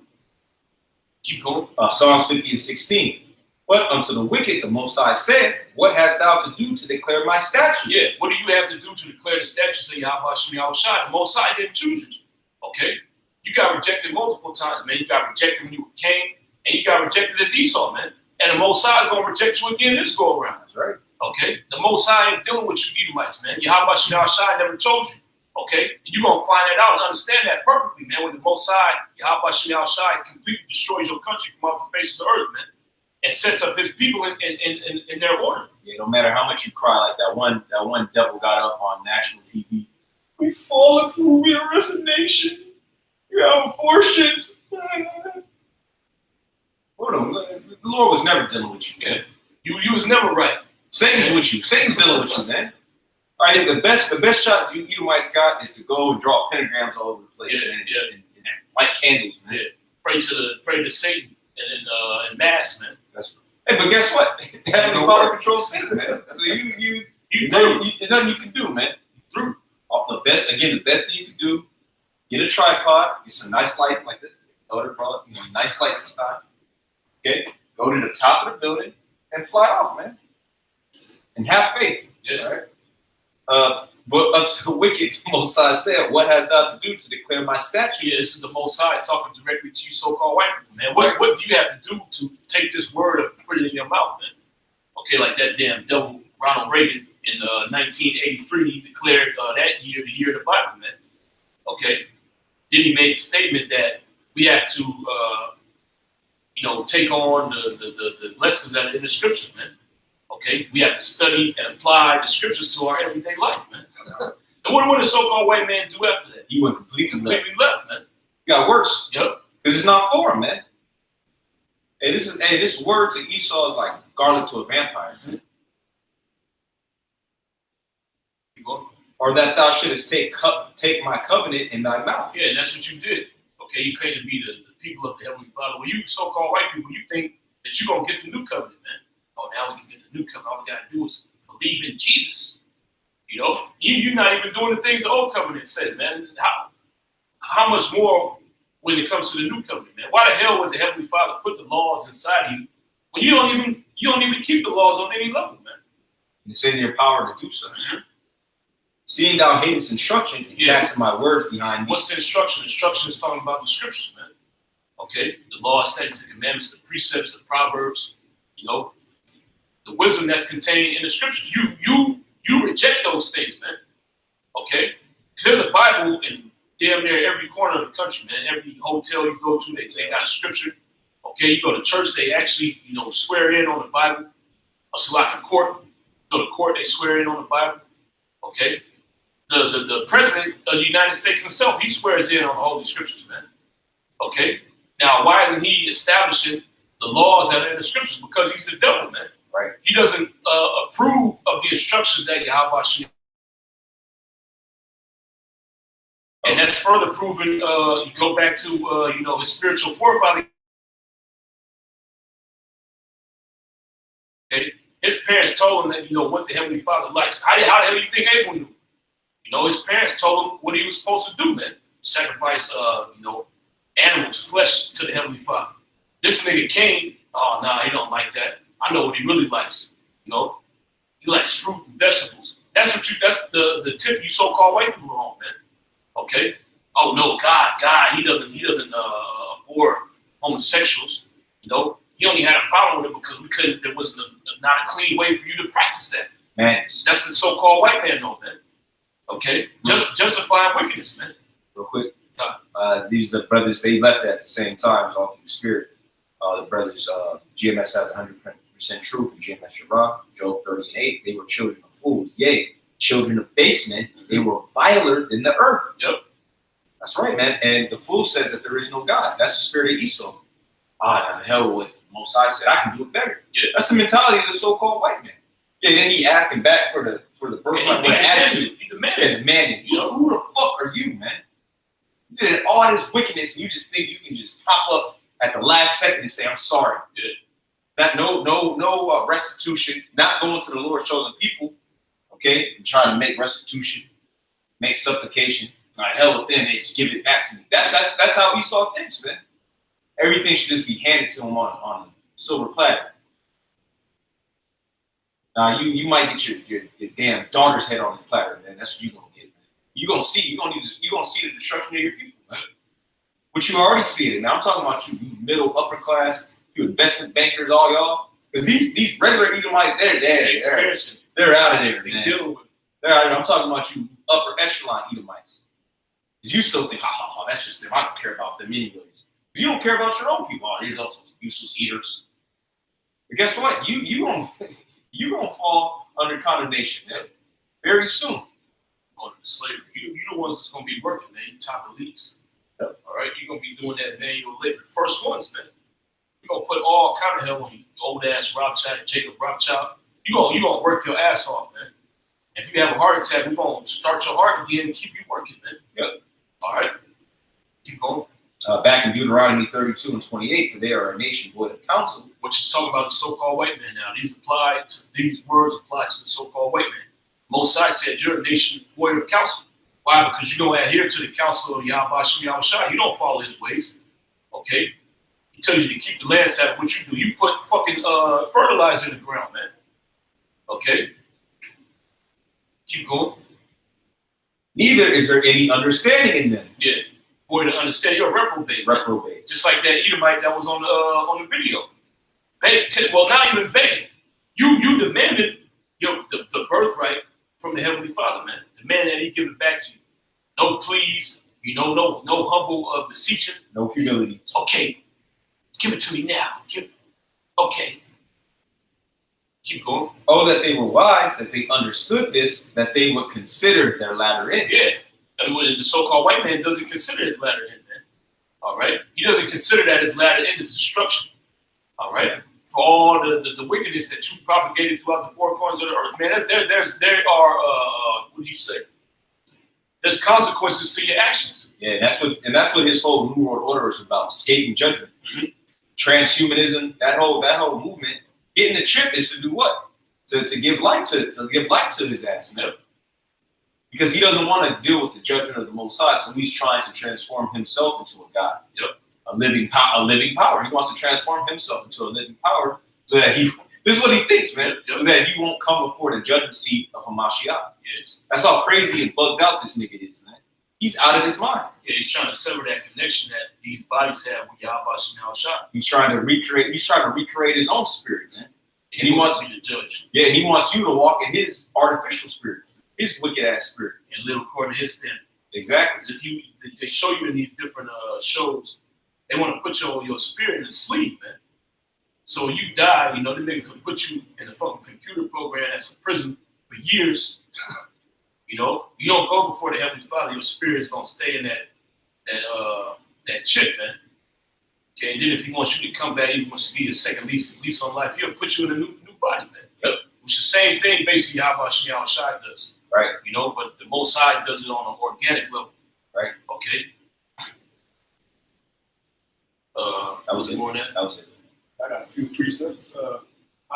keep going. Psalms 50:16. But unto the wicked, the Most High said, what hast thou to do to declare my statute? Yeah, what do you have to do to declare the statutes of Yahweh Shah? The Most High didn't choose you. Okay? You got rejected multiple times, man. You got rejected when you were Cain, and you got rejected as Esau, man. And the Most High is going to reject you again this go around. That's right. Okay? The Most High ain't dealing with you Edomites, man. Yahweh Shah never chose you. Okay? And you're going to find that out and understand that perfectly, man. When the Most High, Yahweh Shah, completely destroys your country from off the face of the earth, man. And sets up his people in their order. Yeah, no matter how much you cry, like that one devil got up on national TV. We've fallen for we are as a nation. You have abortions. The Lord was never dealing with you, man. You was never right. Satan's with you. Satan's dealing with you, man. I think the best shot you Edomites got is to go and draw pentagrams all over the place and light candles, man. Yeah. Pray to Satan and mass, man. Hey, but guess what? Heavenly Father controls Satan, man. So there's nothing you can do, man. Through. The best thing you can do, get a tripod, get some nice light, like the other brother, nice light this time. Okay? Go to the top of the building and fly off, man. And have faith. Yes. All right? But unto the wicked, the Most High said, what hast thou to do to declare my statute? Yeah, this is the Most High talking directly to you so-called white people, man. What do you have to do to take this word and put it in your mouth, man? Okay, like that damn devil Ronald Reagan in 1983, he declared that year the year of the Bible, man. Okay? Then he made a statement that we have to, take on the lessons that are in the scriptures, man. Okay, we have to study and apply the scriptures to our everyday life, man. And what did the so-called white man do after that? He went completely left, man. He got worse. Yep. Because it's not for him, man. Hey, this word to Esau is like garlic to a vampire. Mm-hmm. Or that thou shouldest take my covenant in thy mouth. Yeah, and that's what you did. Okay, you claim to be the people of the Heavenly Father. Well, you so-called white people, you think that you're going to get the new covenant, man. Oh, now we can get the new covenant. All we got to do is believe in Jesus. You know, you're not even doing the things the old covenant said, man. How much more when it comes to the new covenant, man? Why the hell would the Heavenly Father put the laws inside of you when you don't even keep the laws on any level, man? It's in your power to do so. Mm-hmm. Seeing thou hatest instruction and casting my words behind me. What's the instruction? Instruction is talking about the scriptures, man. Okay, the law, statutes, the commandments, the precepts, the proverbs. You know, the wisdom that's contained in the scriptures. You reject those things, man. Okay? Because there's a Bible in damn near every corner of the country, man. Every hotel you go to, they got a scripture. Okay, you go to church, they actually, swear in on the Bible. So like a court, go to court, they swear in on the Bible. Okay? The president of the United States himself, he swears in on all the scriptures, man. Okay? Now, why isn't he establishing the laws that are in the scriptures because he's the devil, man. Right. He doesn't approve of the instructions that Yahweh should. And that's further proven. You go back to his spiritual forefather. Okay? His parents told him that what the Heavenly Father likes. How the hell do you think Abel knew? His parents told him what he was supposed to do, man. Sacrifice, animals, flesh to the Heavenly Father. This nigga Cain, oh nah, he don't like that. I know what he really likes. He likes fruit and vegetables. That's the tip you so-called white people are on, man. Okay? Oh no, God, he doesn't abhor homosexuals. He only had a problem with it because there was not a clean way for you to practice that. Man, that's the so-called white man, though, man. Okay? Justifying wickedness, man. Real quick. These are the brothers, they left at the same time, all through the spirit. The brothers, GMS has 100% truth, and GMS Shirah, Job 30:8, they were children of fools. Yea, children of basemen, they were viler than the earth. Yep. That's right, man. And the fool says that there is no God. That's the spirit of Esau. Now the hell with Mosai said, I can do it better. Yeah. That's the mentality of the so-called white man. Yeah, then he asking back for the birthright with an attitude. He demanded. Yeah, demanding. Who the fuck are you, man? You did all this wickedness, and you just think you can just pop up at the last second and say, I'm sorry. Yeah. That no restitution, not going to the Lord's chosen people, okay, and trying to make restitution, make supplication. Hell with them, they just give it back to me. That's how Esau thinks, man. Everything should just be handed to him on a silver platter. Now you might get your damn daughter's head on the platter, man. That's what you're gonna get, man. You're gonna see the destruction of your people, man. But you already see it. Now I'm talking about you middle upper class, you investment bankers, all y'all. Because these regular Edomites, they're out of there, man. They're out of there. I'm talking about you upper echelon Edomites. Because you still think, that's just them. I don't care about them anyways. You don't care about your own people. These also useless eaters. But guess what? You gonna fall under condemnation, man. Very soon. Going into slavery. You the ones that's gonna be working, man. You top elites. Yep. All right, you're gonna be doing that manual labor. The first ones, man. You're gonna put all kind of hell on you, old ass Rothschild, Jacob Rothschild. You gonna work your ass off, man. If you have a heart attack, we're gonna start your heart again and keep you working, man. Yep. All right. Keep going. Back in Deuteronomy 32:28, for they are a nation void of counsel. Which is talking about the so-called white man now. These words apply to the so-called white man. Mosai said, you're a nation void of counsel. Why? Because you don't adhere to the counsel of Yahweh Shai. You don't follow his ways. Okay? He tells you to keep the land Sabbath. What you do? You put fucking fertilizer in the ground, man. Okay? Keep going. Neither is there any understanding in them. Yeah. Boy, to understand, you're a reprobate. Reprobate. Just like that Edomite that was on the video. Well, not even begging. You demanded the birthright from the Heavenly Father, man. Demand that he give it back to you. No pleas, no humble beseeching. No humility. Okay, give it to me now. Okay. Keep going. Oh, that they were wise, that they understood this, that they would consider their latter end. Yeah. And when the so-called white man doesn't consider his latter end, man. All right? He doesn't consider that his latter end is destruction. All right? For all the wickedness that you propagated throughout the four corners of the earth, man, there are what do you say? There's consequences to your actions. Yeah, and that's what his whole New World Order is about: escaping judgment, transhumanism, that whole movement. Getting the chip is to do what? To give life to his ass, man. Yep. Because he doesn't want to deal with the judgment of the Most High, so he's trying to transform himself into a God. Yep. A living power. He wants to transform himself into a living power so that this is what he thinks, man, so that he won't come before the judgment seat of a Mashiach. Yes. That's how crazy and bugged out this nigga is, man. He's out of his mind. Yeah, he's trying to sever that connection that these bodies have with Yahweh Shai. He's trying to recreate his own spirit, man. And he wants you to judge. Yeah, and he wants you to walk in his artificial spirit, his wicked ass spirit. And live according to his standard. Exactly. Because they show you in these different shows, they want to put your spirit in a sleep, man. So when you die, the nigga can put you in a fucking computer program that's in prison for years. You don't go before the Heavenly Father. Your spirit is gonna stay in that chip, man. Okay, and then if he wants you to come back, he wants to be a second lease on life, he'll put you in a new body, man. Yep. Which is the same thing basically how Shai does. Right. You know, but the Most High does it on an organic level. Right. Okay. That was it. More than that? That was it. I got a few precepts.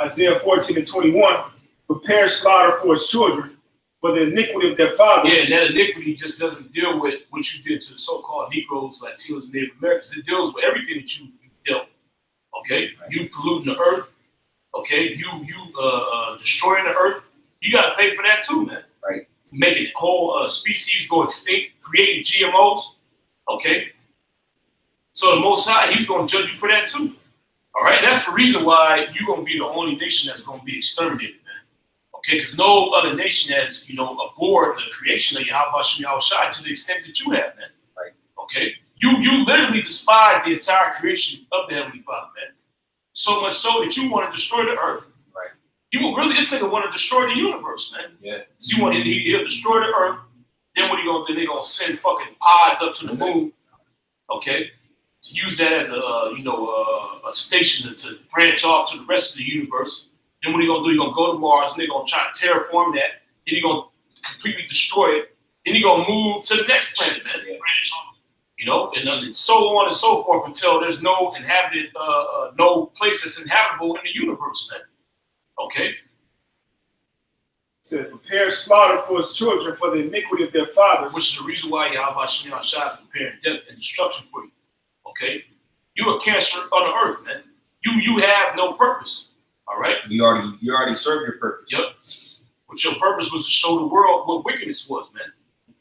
Isaiah 14:21. Prepare slaughter for his children, for the iniquity of their fathers. Yeah, and that iniquity just doesn't deal with what you did to the so-called Negroes, Latinos, and Native Americans. It deals with everything that you dealt. Okay, right. You polluting the earth. Okay, you destroying the earth. You got to pay for that too, man. Right. Making whole species go extinct, creating GMOs. Okay. So the Most High, he's going to judge you for that too. All right. That's the reason why you're going to be the only nation that's going to be exterminated, man. Okay, because no other nation has, abhorred the creation of Yahweh Shai to the extent that you have, man. Right. Okay. You literally despise the entire creation of the Heavenly Father, man. So much so that you want to destroy the earth. Right. This nigga want to destroy the universe, man. Yeah. So he'll destroy the earth. Then what he gonna do? They gonna send fucking pods up to the moon. Okay. To use that as a station to branch off to the rest of the universe. Then what he gonna do? He gonna go to Mars and they're gonna try to terraform that. Then he gonna completely destroy it. Then he gonna move to the next planet, man. Yeah. And so on and so forth until there's no inhabited, no place that's inhabitable in the universe, man. Okay. To prepare slaughter for his children, for the iniquity of their fathers. Which is the reason why Yahweh Shai is preparing death and destruction for you. Okay? You're a cancer on the earth, man. You have no purpose. All right? You already served your purpose. Yep. But your purpose was to show the world what wickedness was, man.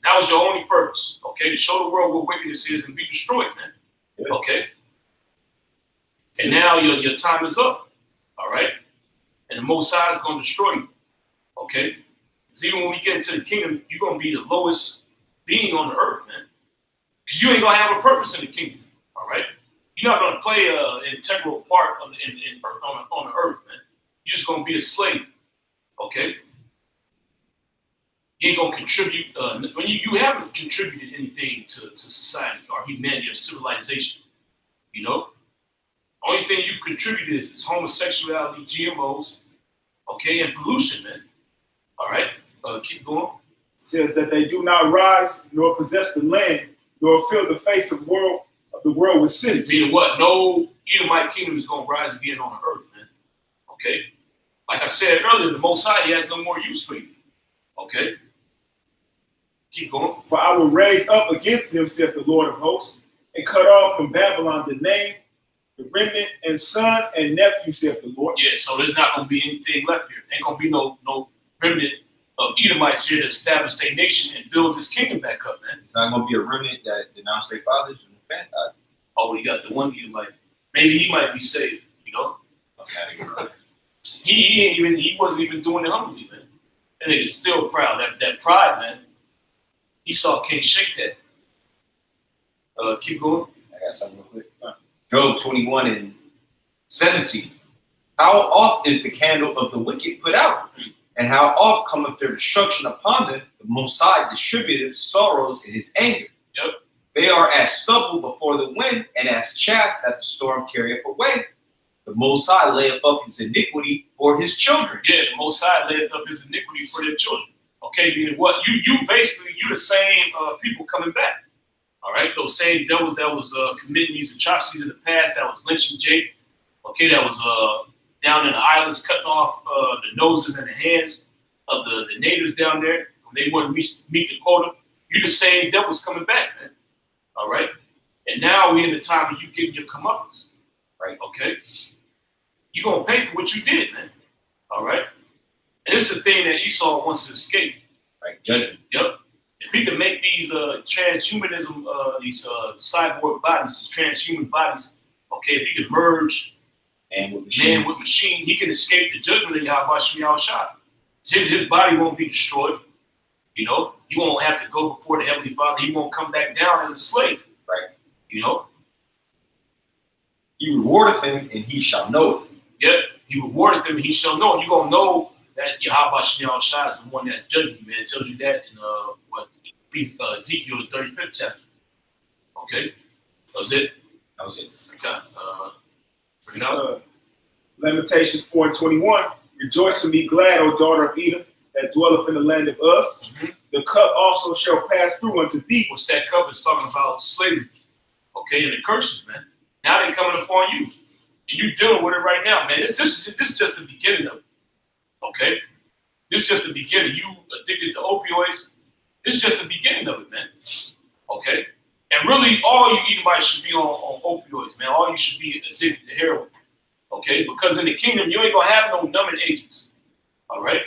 That was your only purpose. Okay? To show the world what wickedness is and be destroyed, man. Yeah. Okay? And now your time is up. All right? And the Most High is going to destroy you. Okay? Because even when we get into the kingdom, you're going to be the lowest being on the earth, man. Because you ain't going to have a purpose in the kingdom. All right? You're not going to play an integral part on the earth, man. You're just going to be a slave. Okay? You ain't going to contribute. When you haven't contributed anything to society or humanity or civilization, only thing you've contributed is homosexuality, GMOs, okay, and pollution, man. All right, keep going. It says that they do not rise nor possess the land nor fill the face of the world with cities. Meaning what? No Edomite kingdom is going to rise again on the earth, man. Okay, like I said earlier, the Most High, he has no more use for you. Okay, keep going. For I will raise up against them, saith the Lord of hosts, and cut off from Babylon the name, the remnant, and son and nephew, saith the Lord. Yeah, so there's not going to be anything left here. Ain't going to be no remnant of Edomites here to establish their nation and build this kingdom back up, man. It's not going to be a remnant that denounce their fathers and repent. Oh, you got the one Edomite. Maybe he might be saved, Okay. He wasn't even doing it humbly, man. That nigga's still proud. That pride, man. Esau can't shake that. Keep going. I got something real quick. Job 21:17. How oft is the candle of the wicked put out? And how oft cometh their destruction upon them? The Most High distributeth sorrows in his anger. Yep. They are as stubble before the wind, and as chaff that the storm carrieth away. The Most High layeth up his iniquity for his children. Yeah, the Most High layeth up his iniquity for their children. Okay, meaning what? You the same people coming back. All right, those same devils that was committing these atrocities in the past, that was lynching Jake. Okay, that was down in the islands, cutting off the noses and the hands of the natives down there when they wouldn't meet the quota. You the same devils coming back, man. All right, and now we're in the time of you getting your comeuppance. Right? Okay, you're gonna pay for what you did, man. All right, and this is the thing that Esau wants to escape. Right, judgment. Yep. If he can make these transhumanism, these cyborg bodies, these transhuman bodies, okay, if he can merge man with machine, he can escape the judgment of Yahweh Shai. His body won't be destroyed. He won't have to go before the Heavenly Father. He won't come back down as a slave. Right. He rewardeth him, and he shall know it. Yep. He rewardeth him, and he shall know it. You're going to know that Yahweh Shai is the one that's judging you, man. It tells you that in Ezekiel, the 35th chapter. Okay? That's it. That was it. Bring it out. Lamentations 4:21. Rejoice and be glad, O daughter of Edom, that dwelleth in the land of Uz. The cup also shall pass through unto thee. What's that cup? It's talking about slavery. Okay, and the curses, man. Now they're coming upon you. And you dealing with it right now, man. This is just the beginning of it. Okay? This is just the beginning. You addicted to opioids. This is just the beginning of it, man. Okay? And really, all you Edomites should be on opioids, man. All you should be addicted to heroin. Okay? Because in the kingdom, you ain't going to have no numbing agents. All right?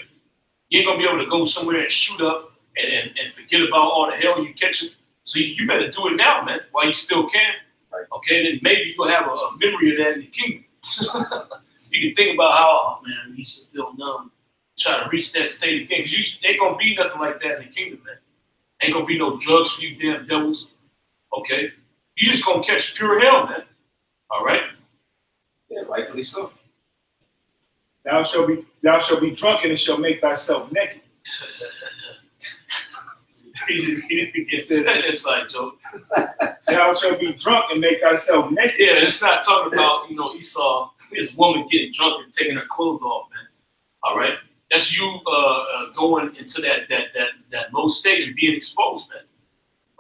You ain't going to be able to go somewhere and shoot up and forget about all the hell you catching. So you better do it now, man, while you still can. Right. Okay? Then maybe you'll have a memory of that in the kingdom. You can think about how, oh, man, I used to feel numb. Try to reach that state again. Because ain't going to be nothing like that in the kingdom, man. Ain't going to be no drugs for you damn devils. Okay? You just going to catch pure hell, man. All right? Yeah, rightfully so. Thou shalt be drunken and shall make thyself naked. It's an inside joke. Thou shalt be drunk and make thyself naked. Yeah, it's not talking about, Esau, his woman getting drunk and taking her clothes off, man. All right? That's you going into that low state and being exposed, man.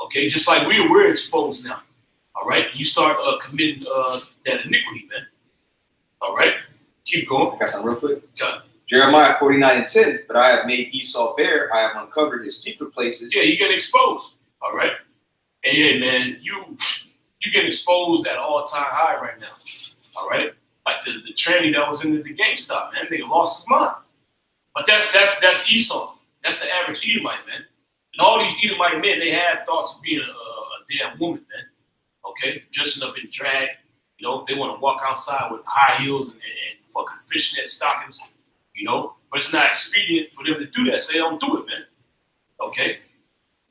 Okay? Just like we're exposed now. All right? You start committing that iniquity, man. All right? Keep going. I got something real quick. Got it. Jeremiah 49:10. But I have made Esau bare. I have uncovered his secret places. Yeah, you get exposed. All right? And yeah, man, you get exposed at an all-time high right now. All right? Like the tranny that was in the GameStop, man. Nigga lost his mind. But that's Esau. That's the average Edomite, man. And all these Edomite men, they have thoughts of being a damn woman, man. Okay? Dressing up in drag. They want to walk outside with high heels and fucking fishnet stockings. But it's not expedient for them to do that, so they don't do it, man. Okay?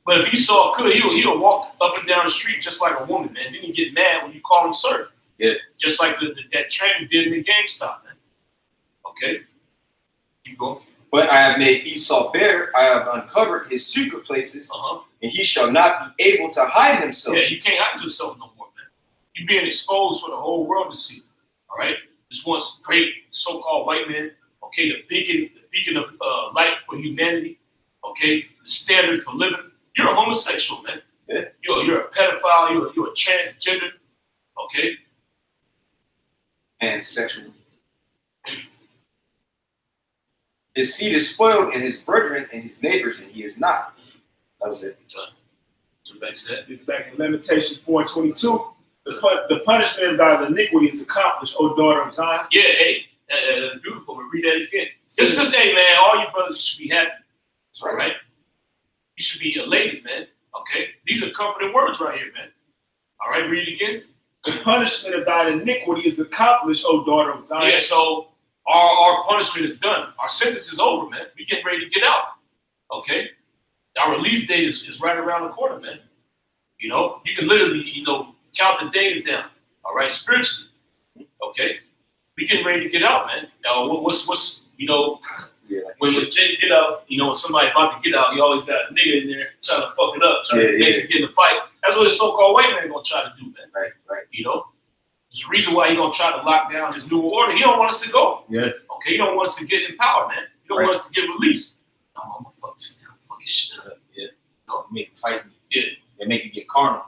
But if Esau could, he'll walk up and down the street just like a woman, man. Then he get mad when you call him sir. Yeah. Just like that trainer did in the GameStop, man. Okay? Keep going. But I have made Esau bare. I have uncovered his secret places, and he shall not be able to hide himself. Yeah, you can't hide yourself no more, man. You're being exposed for the whole world to see. All right? This once great so-called white man. Okay, the beacon of light for humanity. Okay, the standard for living. You're a homosexual, man. Yeah. You're a pedophile. You're a transgender. Okay. Pansexual. His seed is spoiled, and his brethren and his neighbors, and he is not. That was it. So back to that. It's back in Lamentations 4:22. The punishment of thy iniquity is accomplished, O daughter of Zion. Yeah, hey. That's beautiful. But read that again. Just hey, man, all you brothers should be happy. That's right. You should be elated, man. Okay? These are comforting words right here, man. All right, read it again. The punishment of thy iniquity is accomplished, O daughter of Zion. Yeah, so our punishment is done. Our sentence is over, man. We getting ready to get out. Okay? Our release date is right around the corner, man. You can literally, count the days down. All right, spiritually. Okay? We getting ready to get out, man. What's when Jake get out, when somebody about to get out, you always got a nigga in there trying to fuck it up, trying to make it get in the fight. That's what this so-called white man gonna try to do, man. Right. There's a reason why he gonna try to lock down his new order. He don't want us to go. Yeah. Okay, he don't want us to get in power, man. He don't want us to get released. No, I'm gonna fuck this shit up. Yeah. Make it fight me. Yeah. And make it get carnal.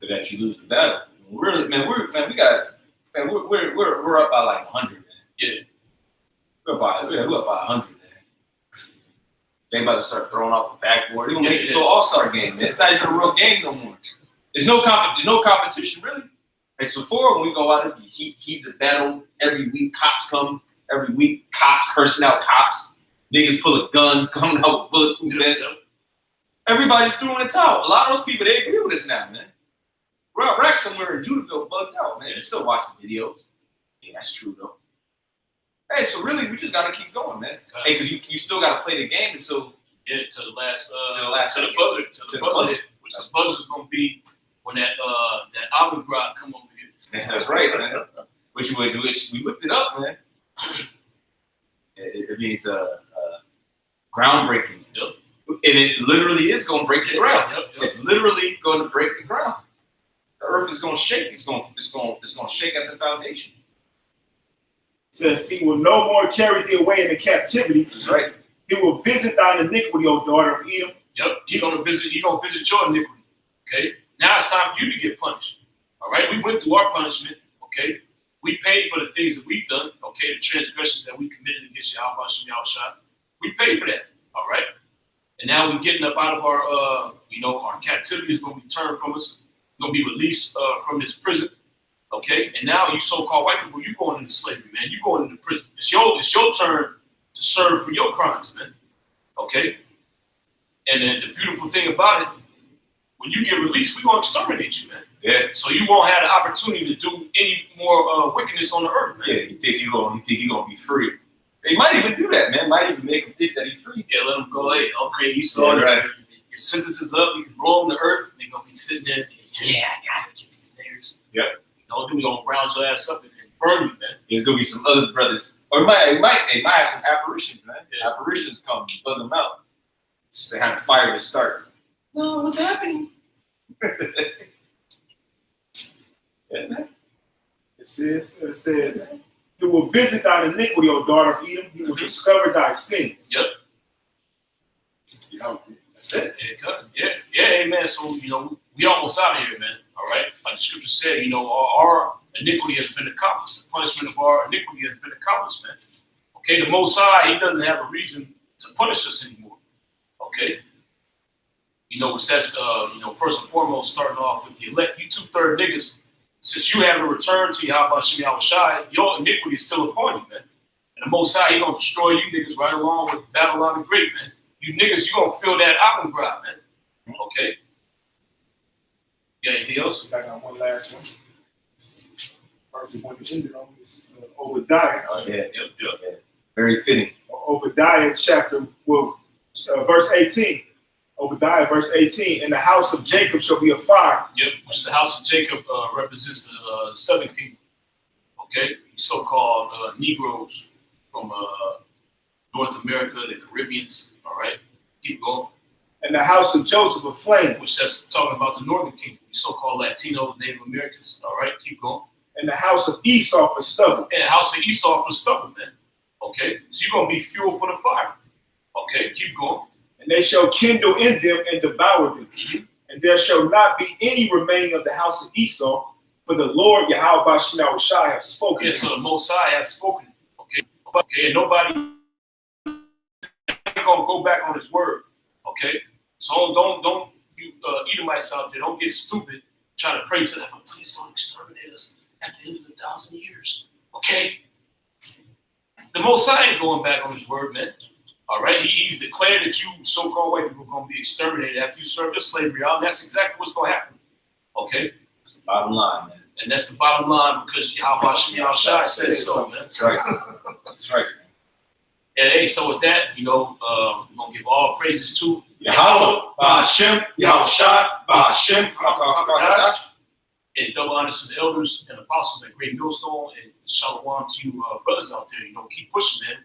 So that you lose the battle. Really, man, we're up by like 100, man. Yeah. We're up by 100, man. They about to start throwing off the backboard. They're gonna make it to an all-star game, man. It's not even a real game no more. There's no competition, really. Like so before, when we go out and heat the battle every week, cops come every week, cops cursing out cops, niggas pulling guns, coming out with bulletproof vests. Everybody's throwing a towel. A lot of those people, they agree with us now, man. We're out rack somewhere in Judaville, bugged out, man. They're still watching videos. Yeah, that's true though. Hey, so really, we just gotta keep going, man. Hey, because you still gotta play the game until to the last to the buzzer hit, which the buzzer's gonna be when that olive grog come over here. Yeah, that's right, man. Which we looked it up, man. It means groundbreaking. Yep. And it literally is going to break the ground. Yep. It's literally going to break the ground. The earth is gonna shake. It's gonna shake at the foundation. Says he will no more carry thee away into captivity. That's right. He will visit thine iniquity, O daughter of Edom. Yep, he's gonna visit your iniquity. Okay. Now it's time for you to get punished. All right. We went through our punishment. Okay. We paid for the things that we've done. Okay, the transgressions that we committed against Yahweh Shah. We paid for that. All right. And now we're getting up out of our our captivity is gonna be turned from us. We're gonna be released from this prison. Okay, and now you so-called white people, you going into slavery, man. You going into prison. It's your turn to serve for your crimes, man. Okay. And then the beautiful thing about it, when you get released, we're gonna exterminate you, man. Yeah. So you won't have the opportunity to do any more wickedness on the earth, man. Yeah. You think you're gonna be free? They might even do that, man. Might even make him think that he's free. Yeah, let him go. Hey, okay, you saw Yeah, right. your sentence is up. You can roll on the earth. They're gonna be sitting there. Yeah, I gotta get these niggers. Yep. Then we're gonna round your ass up and burn you, man. There's gonna be some other brothers, or they might have some apparitions, man. Yeah. Apparitions come, bug them out. Just to have a fire to start. No, what's happening? Yeah, man. It says, he will visit thine iniquity, O daughter of Edom. He will discover thy sins. Yep. You know, That's it. Yeah, amen. So, we almost out of here, man. All right. Like the scripture said, our iniquity has been accomplished. The punishment of our iniquity has been accomplished, man. Okay, the Most High, he doesn't have a reason to punish us anymore. Okay. Which that's, first and foremost, starting off with the elect. You 2/3 niggas, since you haven't returned to Yahweh Shai, your iniquity is still upon you, man. And the Most High, he gonna destroy you niggas right along with Babylon the Great, man. You niggas, you gonna feel that Avangard, man. Okay. Yeah, anything else? I got one last one. First one to end it on is Obadiah. Oh yeah. Yep. Very fitting. Obadiah chapter, verse 18. Obadiah, verse 18. In the house of Jacob shall be a fire. Yep, which the house of Jacob represents the southern kingdom. Okay, so-called Negroes from North America, the Caribbeans. All right, keep going. And the house of Joseph a flame. Which that's talking about the northern kingdom, so-called Latinos, Native Americans. All right, keep going. And the house of Esau for stubble. And the house of Esau for stubble, man. Okay, so you're gonna be fuel for the fire. Okay, keep going. And they shall kindle in them and devour them. Mm-hmm. And there shall not be any remaining of the house of Esau, for the Lord Yahweh Shai hath spoken. Yeah, so the Most High hath spoken. Okay, and nobody gonna go back on his word. Okay, so don't you Edomites out there, don't get stupid trying to pray to that, but please don't exterminate us at the end of 1,000 years. Okay, the Most High ain't going back on his word, man. All right, he's declared that you so-called white people are going to be exterminated after you serve your slavery out, and that's exactly what's going to happen. Okay, That's the bottom line, man. and that's the bottom line because Yahweh Shai says so, man. That's right. That's right. And hey, so with that, we're gonna give all praises to Yahweh, Ba'ashem, Yahweh Shai, Ba'ashem, and double honors to the elders and apostles at Great Millstone, and shalom to you brothers out there. Keep pushing, man.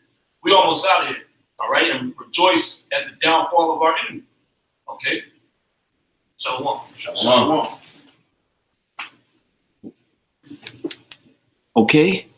We almost out of here. All right, and rejoice at the downfall of our enemy. Okay? Shalom. Shalom. Okay.